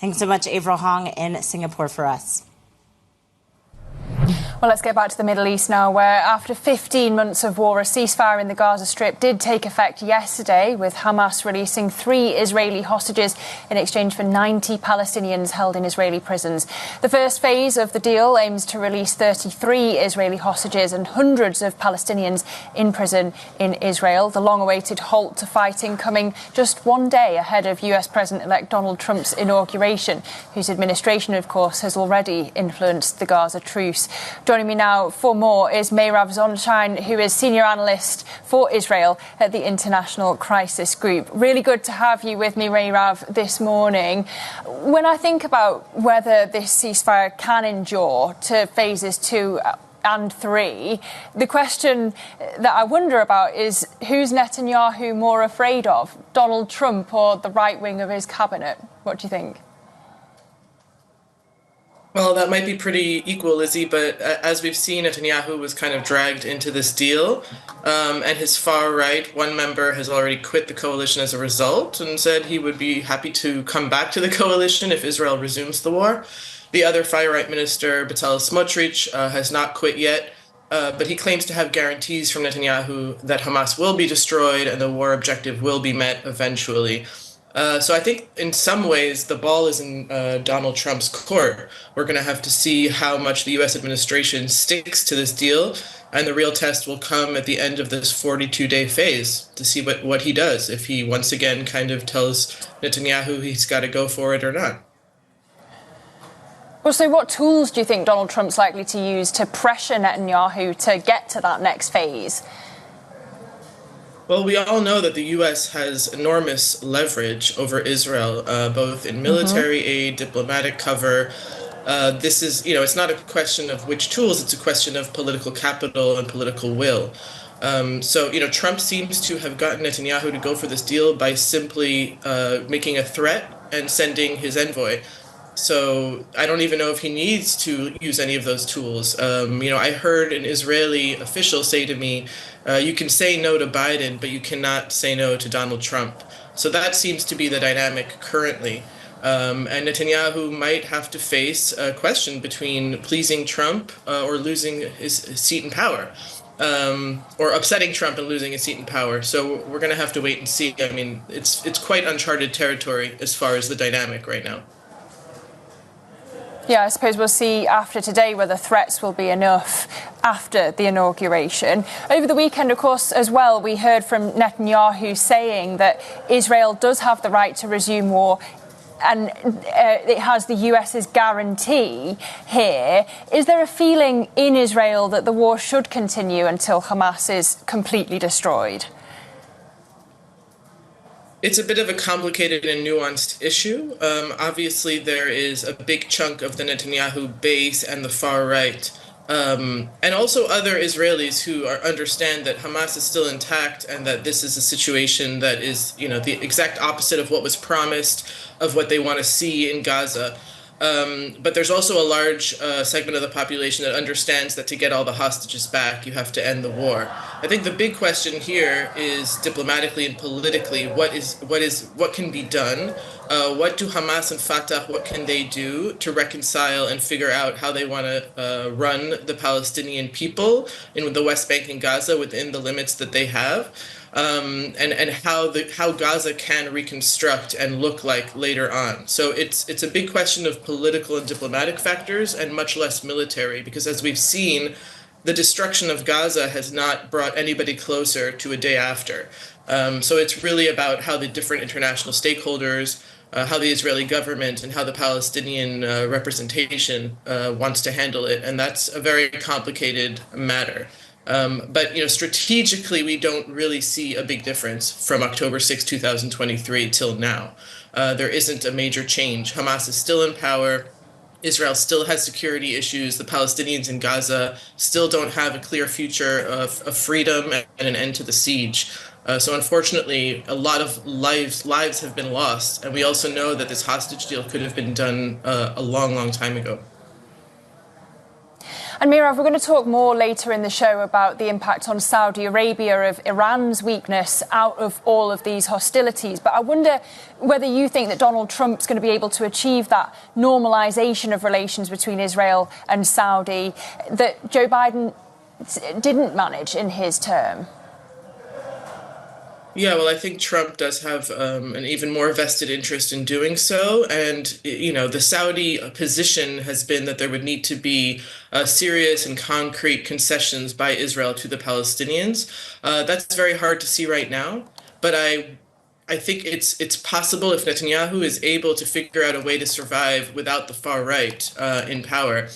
Thanks so much, Avril Heng in Singapore for us. Well, let's get back to the Middle East now, where after 15 months of war, a ceasefire in the Gaza Strip did take effect yesterday, with Hamas releasing 3 Israeli hostages in exchange for 90 Palestinians held in Israeli prisons. The first phase of the deal aims to release 33 Israeli hostages and hundreds of Palestinians in prison in Israel. The long-awaited halt to fighting coming just one day ahead of US President-elect Donald Trump's inauguration, whose administration, of course, has already influenced the Gaza truce. Joining me now for more is Mairav Zonszein, who is Senior Analyst for Israel at the International Crisis Group. Really good to have you with me, Mairav, this morning. When I think about whether this ceasefire can endure to phases 2 and 3, the question that I wonder about is who's Netanyahu more afraid of, Donald Trump or the right wing of his cabinet? What do you think? Well, that might be pretty equal, Lizzie, but as we've seen, Netanyahu was kind of dragged into this deal, and his far right, one member has already quit the coalition as a result and said he would be happy to come back to the coalition if Israel resumes the war. The other far right minister, Bezalel Smotrich, has not quit yet, but he claims to have guarantees from Netanyahu that Hamas will be destroyed and the war objective will be met eventually. So I think in some ways the ball is in Donald Trump's court. We're going to have to see how much the U.S. administration sticks to this deal, and the real test will come at the end of this 42-day phase to see what he does, if he once again kind of tells Netanyahu he's got to go for it or not. Well, so what tools do you think Donald Trump's likely to use to pressure Netanyahu to get to that next phase? Well, we all know that the U.S. has enormous leverage over Israel, both in military aid, diplomatic cover. This is, it's not a question of which tools, it's a question of political capital and political will. So, Trump seems to have gotten Netanyahu to go for this deal by simply making a threat and sending his envoy. So I don't even know if he needs to use any of those tools. I heard an Israeli official say to me, you can say no to Biden, but you cannot say no to Donald Trump. So that seems to be the dynamic currently. And Netanyahu might have to face a question between pleasing Trump or losing his seat in power, or upsetting Trump and losing his seat in power. So we're going to have to wait and see. I mean, it's quite uncharted territory as far as the dynamic right now. Yeah, I suppose we'll see after today whether threats will be enough after the inauguration. Over the weekend, of course, as well, we heard from Netanyahu saying that Israel does have the right to resume war and it has the US's guarantee here. Is there a feeling in Israel that the war should continue until Hamas is completely destroyed? It's a bit of a complicated and nuanced issue. Obviously, there is a big chunk of the Netanyahu base and the far right, and also other Israelis who understand that Hamas is still intact and that this is a situation that is, the exact opposite of what was promised, of what they want to see in Gaza. But there's also a large segment of the population that understands that to get all the hostages back, you have to end the war. I think the big question here is diplomatically and politically, what can be done? What do Hamas and Fatah, what can they do to reconcile and figure out how they want to run the Palestinian people in the West Bank and Gaza within the limits that they have? And how Gaza can reconstruct and look like later on. So it's a big question of political and diplomatic factors and much less military, because as we've seen, the destruction of Gaza has not brought anybody closer to a day after. So it's really about how the different international stakeholders, how the Israeli government and how the Palestinian representation wants to handle it. And that's a very complicated matter. But strategically, we don't really see a big difference from October 6, 2023 till now. There isn't a major change. Hamas is still in power. Israel still has security issues. The Palestinians in Gaza still don't have a clear future of freedom and an end to the siege. So unfortunately, a lot of lives have been lost. And we also know that this hostage deal could have been done a long, long time ago. And Mairav, we're going to talk more later in the show about the impact on Saudi Arabia of Iran's weakness out of all of these hostilities. But I wonder whether you think that Donald Trump's going to be able to achieve that normalisation of relations between Israel and Saudi that Joe Biden didn't manage in his term. Yeah, well, I think Trump does have an even more vested interest in doing so. And, you know, the Saudi position has been that there would need to be serious and concrete concessions by Israel to the Palestinians. That's very hard to see right now. But I think it's possible if Netanyahu is able to figure out a way to survive without the far right in power.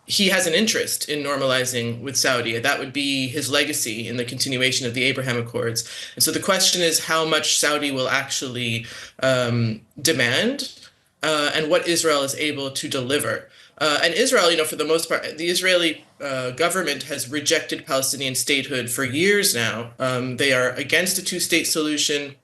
He has an interest in normalizing with Saudi. That would be his legacy in the continuation of the Abraham Accords. And so the question is how much Saudi will actually demand and what Israel is able to deliver. And Israel, you know, for the most part, the Israeli government has rejected Palestinian statehood for years now. They are against a two-state solution,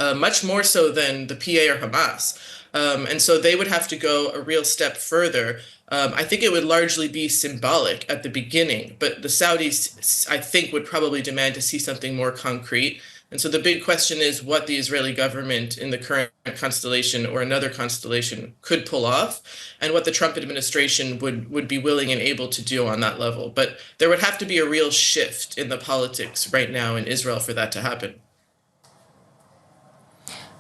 much more so than the PA or Hamas. And so they would have to go a real step further. I think it would largely be symbolic at the beginning, but the Saudis, I think, would probably demand to see something more concrete. And so the big question is what the Israeli government in the current constellation or another constellation could pull off, and what the Trump administration would be willing and able to do on that level. But there would have to be a real shift in the politics right now in Israel for that to happen.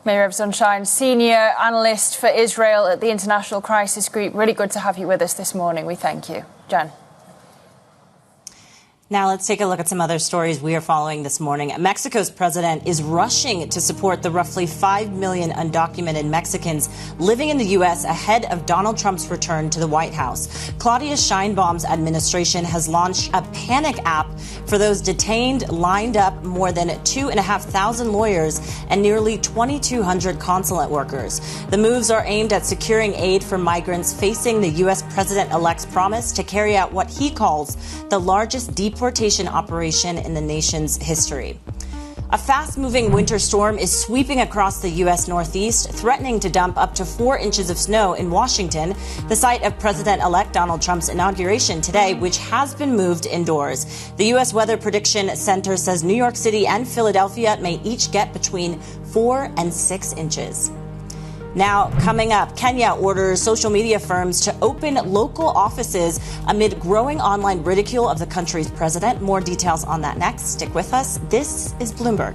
Mairav Zonszein, Senior Analyst for Israel at the International Crisis Group. Really good to have you with us this morning. We thank you. Jen. Now let's take a look at some other stories we are following this morning. Mexico's president is rushing to support the roughly 5 million undocumented Mexicans living in the U.S. ahead of Donald Trump's return to the White House. Claudia Sheinbaum's administration has launched a panic app for those detained, lined up more than 2,500 lawyers and nearly 2,200 consulate workers. The moves are aimed at securing aid for migrants facing the U.S. president-elect's promise to carry out what he calls the largest deportation operation in the nation's history. A fast-moving winter storm is sweeping across the U.S. Northeast, threatening to dump up to 4 inches of snow in Washington, the site of President-elect Donald Trump's inauguration today, which has been moved indoors. The U.S. Weather Prediction Center says New York City and Philadelphia may each get between 4 and 6 inches. Now, coming up, Kenya orders social media firms to open local offices amid growing online ridicule of the country's president. More details on that next. Stick with us. This is Bloomberg.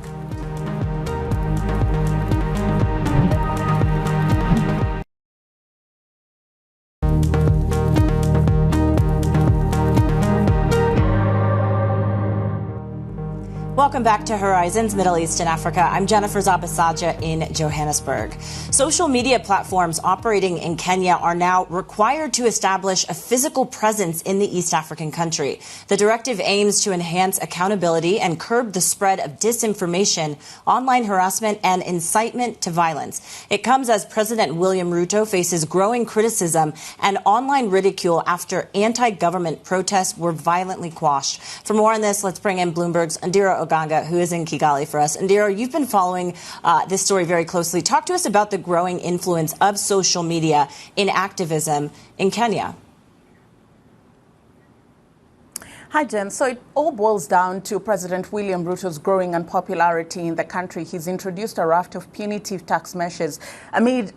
Welcome back to Horizons, Middle East and Africa. I'm Jennifer Zabasaja in Johannesburg. Social media platforms operating in Kenya are now required to establish a physical presence in the East African country. The directive aims to enhance accountability and curb the spread of disinformation, online harassment, and incitement to violence. It comes as President William Ruto faces growing criticism and online ridicule after anti-government protests were violently quashed. For more on this, let's bring in Bloomberg's Ndira Oganga, who is in Kigali for us. Ndira, you've been following this story very closely. Talk to us about the growing influence of social media in activism in Kenya. Hi, Jen. So it all boils down to President William Ruto's growing unpopularity in the country. He's introduced a raft of punitive tax measures amid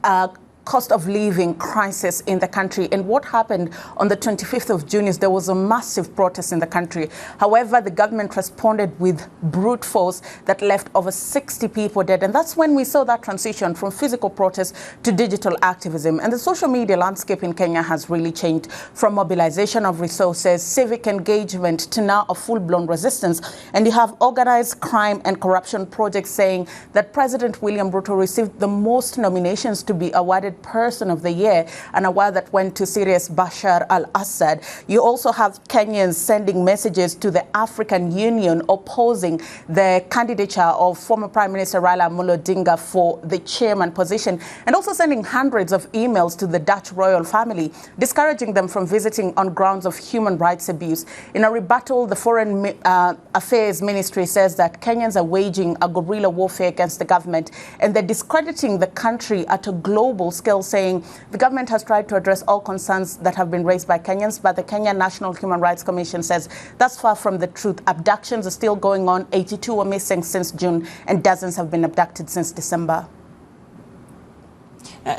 cost of living crisis in the country. And what happened on the 25th of June is there was a massive protest in the country. However, the government responded with brute force that left over 60 people dead. And that's when we saw that transition from physical protest to digital activism. And the social media landscape in Kenya has really changed from mobilization of resources, civic engagement, to now a full-blown resistance. And you have organized crime and corruption projects saying that President William Ruto received the most nominations to be awarded Person of the Year, an award that went to Syria's Bashar al-Assad. You also have Kenyans sending messages to the African Union opposing the candidature of former Prime Minister Raila Amolo Odinga for the chairman position, and also sending hundreds of emails to the Dutch royal family, discouraging them from visiting on grounds of human rights abuse. In a rebuttal, the Foreign Affairs Ministry says that Kenyans are waging a guerrilla warfare against the government, and they're discrediting the country at a global scale scale, saying the government has tried to address all concerns that have been raised by Kenyans, but the Kenya National Human Rights Commission says that's far from the truth. Abductions are still going on. 82 were missing since June, and dozens have been abducted since December.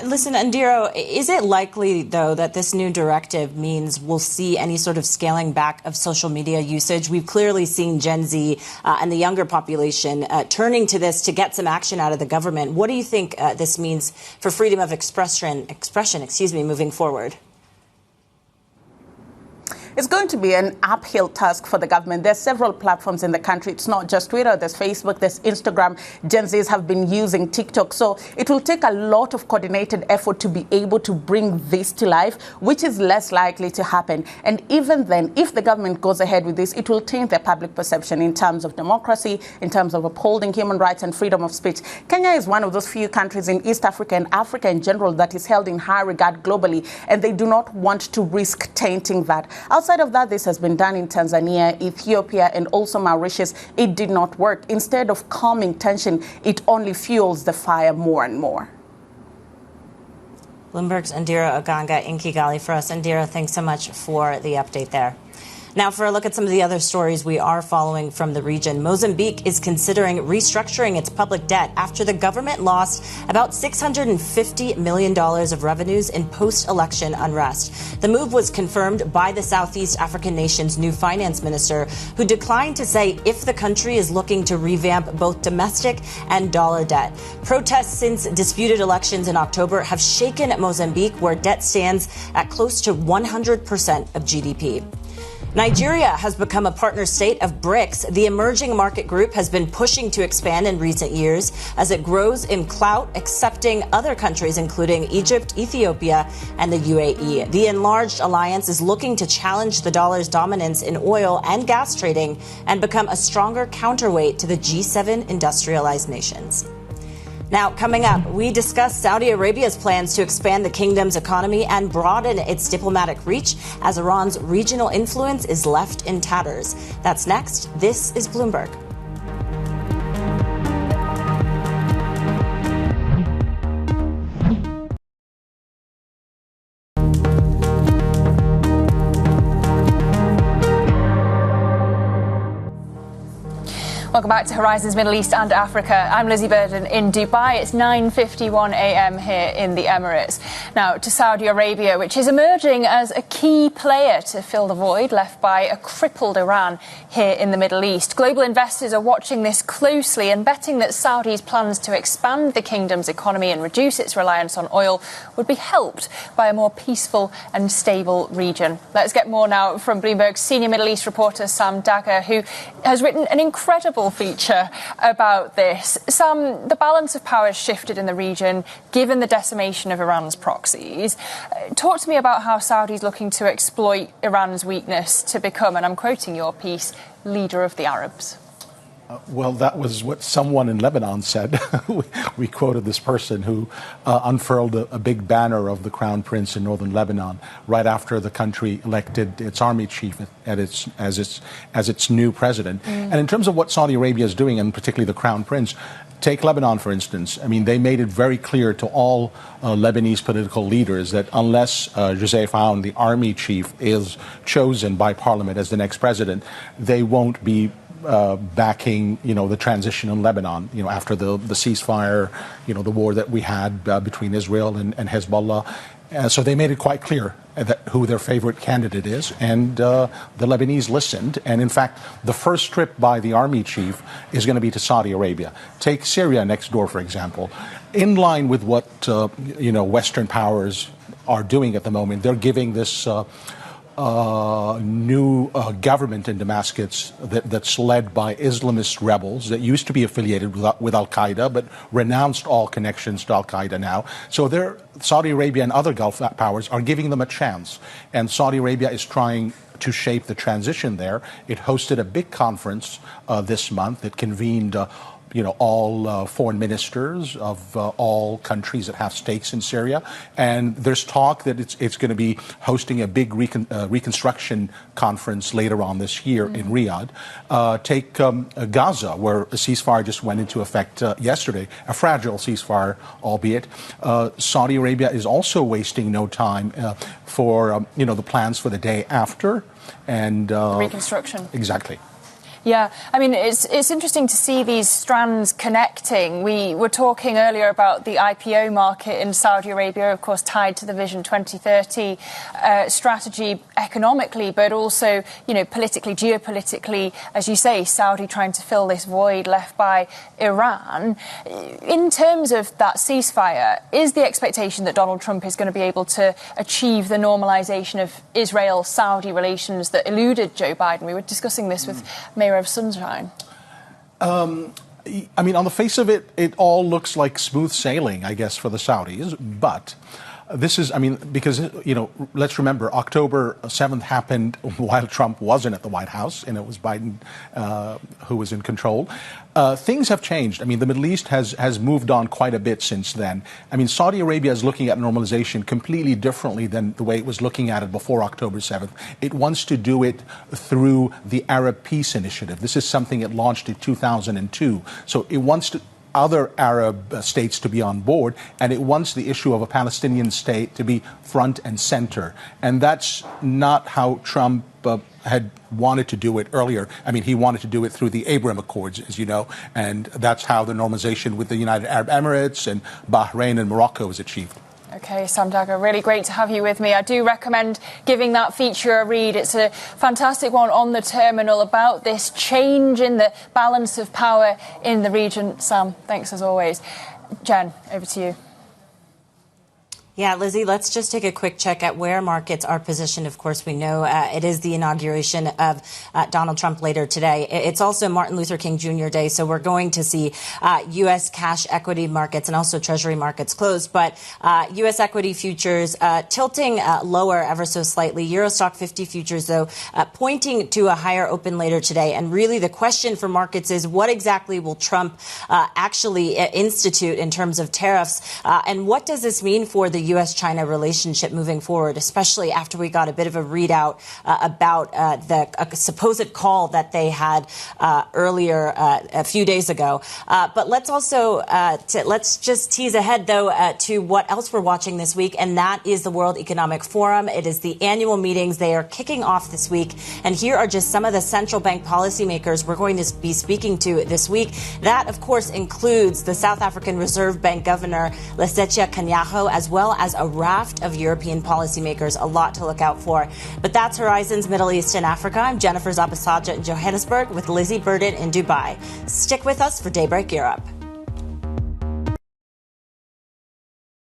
Listen, Ndiro, is it likely, though, that this new directive means we'll see any sort of scaling back of social media usage? We've clearly seen Gen Z and the younger population turning to this to get some action out of the government. What do you think this means for freedom of expression, moving forward? It's going to be an uphill task for the government. There's several platforms in the country. It's not just Twitter. There's Facebook, there's Instagram. Gen Zs have been using TikTok. So it will take a lot of coordinated effort to be able to bring this to life, which is less likely to happen. And even then, if the government goes ahead with this, it will taint their public perception in terms of democracy, in terms of upholding human rights and freedom of speech. Kenya is one of those few countries in East Africa and Africa in general that is held in high regard globally, and they do not want to risk tainting that. Outside of that, this has been done in Tanzania, Ethiopia, and also Mauritius. It did not work. Instead of calming tension, it only fuels the fire more and more. Bloomberg's Ndiro Oganga in Kigali for us. Ndiro, thanks so much for the update there. Now, for a look at some of the other stories we are following from the region, Mozambique is considering restructuring its public debt after the government lost about $650 million of revenues in post-election unrest. The move was confirmed by the Southeast African nation's new finance minister, who declined to say if the country is looking to revamp both domestic and dollar debt. Protests since disputed elections in October have shaken Mozambique, where debt stands at close to 100% of GDP. Nigeria has become a partner state of BRICS. The emerging market group has been pushing to expand in recent years as it grows in clout, accepting other countries, including Egypt, Ethiopia, and the UAE. The enlarged alliance is looking to challenge the dollar's dominance in oil and gas trading and become a stronger counterweight to the G7 industrialized nations. Now, coming up, we discuss Saudi Arabia's plans to expand the kingdom's economy and broaden its diplomatic reach as Iran's regional influence is left in tatters. That's next. This is Bloomberg. Welcome back to Horizons Middle East and Africa. I'm Lizzie Burden in Dubai. It's 9:51 a.m. here in the Emirates. Now to Saudi Arabia, which is emerging as a key player to fill the void left by a crippled Iran here in the Middle East. Global investors are watching this closely and betting that Saudi's plans to expand the kingdom's economy and reduce its reliance on oil would be helped by a more peaceful and stable region. Let's get more now from Bloomberg's senior Middle East reporter Sam Dagger, who has written an incredible feature about this. Sam, the balance of power has shifted in the region given the decimation of Iran's proxies. Talk to me about how Saudi's looking to exploit Iran's weakness to become, and I'm quoting your piece, leader of the Arabs. Well, that was what someone in Lebanon said. We quoted this person who unfurled a big banner of the Crown Prince in northern Lebanon right after the country elected its army chief as its new president. And in terms of what Saudi Arabia is doing, and particularly the Crown Prince, take Lebanon, for instance. I mean, they made it very clear to all Lebanese political leaders that unless Joseph Aoun, the army chief, is chosen by parliament as the next president, they won't be backing, the transition in Lebanon, after the ceasefire, the war that we had between Israel and Hezbollah. So they made it quite clear who their favorite candidate is, and the Lebanese listened. And in fact, the first trip by the army chief is going to be to Saudi Arabia. Take Syria next door, for example. In line with what Western powers are doing at the moment, they're giving this new government in Damascus that's led by Islamist rebels that used to be affiliated with Al-Qaeda but renounced all connections to Al-Qaeda now. So Saudi Arabia and other Gulf powers are giving them a chance. And Saudi Arabia is trying to shape the transition there. It hosted a big conference this month. It convened all foreign ministers of all countries that have stakes in Syria. And there's talk that it's going to be hosting a big reconstruction conference later on this year in Riyadh. Take Gaza, where a ceasefire just went into effect yesterday, a fragile ceasefire, albeit. Saudi Arabia is also wasting no time for the plans for the day after. And reconstruction. Exactly. Yeah, I mean, it's interesting to see these strands connecting. We were talking earlier about the IPO market in Saudi Arabia, of course, tied to the Vision 2030 strategy economically, but also, politically, geopolitically, as you say, Saudi trying to fill this void left by Iran. In terms of that ceasefire, is the expectation that Donald Trump is going to be able to achieve the normalization of Israel-Saudi relations that eluded Joe Biden? We were discussing this with Mairav Zonszein. I mean, on the face of it, it all looks like smooth sailing, I guess, for the Saudis. But this is, because, let's remember, October 7th happened while Trump wasn't at the White House, and it was Biden who was in control. Things have changed. I mean, the Middle East has moved on quite a bit since then. I mean, Saudi Arabia is looking at normalization completely differently than the way it was looking at it before October 7th. It wants to do it through the Arab Peace Initiative. This is something it launched in 2002. So it wants other Arab states to be on board, and it wants the issue of a Palestinian state to be front and center. And that's not how Trump had wanted to do it earlier. I mean, he wanted to do it through the Abraham Accords, as you know, and that's how the normalization with the United Arab Emirates and Bahrain and Morocco was achieved. OK, Sam Dagger, really great to have you with me. I do recommend giving that feature a read. It's a fantastic one on the terminal about this change in the balance of power in the region. Sam, thanks as always. Jen, over to you. Yeah, Lizzie, let's just take a quick check at where markets are positioned. Of course, we know it is the inauguration of Donald Trump later today. It's also Martin Luther King Jr. Day, so we're going to see U.S. cash equity markets and also Treasury markets closed. But U.S. equity futures tilting lower ever so slightly. Eurostock 50 futures, though, pointing to a higher open later today. And really the question for markets is what exactly will Trump actually institute in terms of tariffs? And what does this mean for the U.S.-China relationship moving forward, especially after we got a bit of a readout about the supposed call that they had earlier a few days ago. But let's also let's just tease ahead, though, to what else we're watching this week, and that is the World Economic Forum. It is the annual meetings. They are kicking off this week, and here are just some of the central bank policymakers we're going to be speaking to this week. That, of course, includes the South African Reserve Bank Governor Lesetja Kganyago, as well as a raft of European policymakers. A lot to look out for. But that's Horizons Middle East and Africa. I'm Jennifer Zabasaja in Johannesburg with Lizzie Burden in Dubai. Stick with us for Daybreak Europe.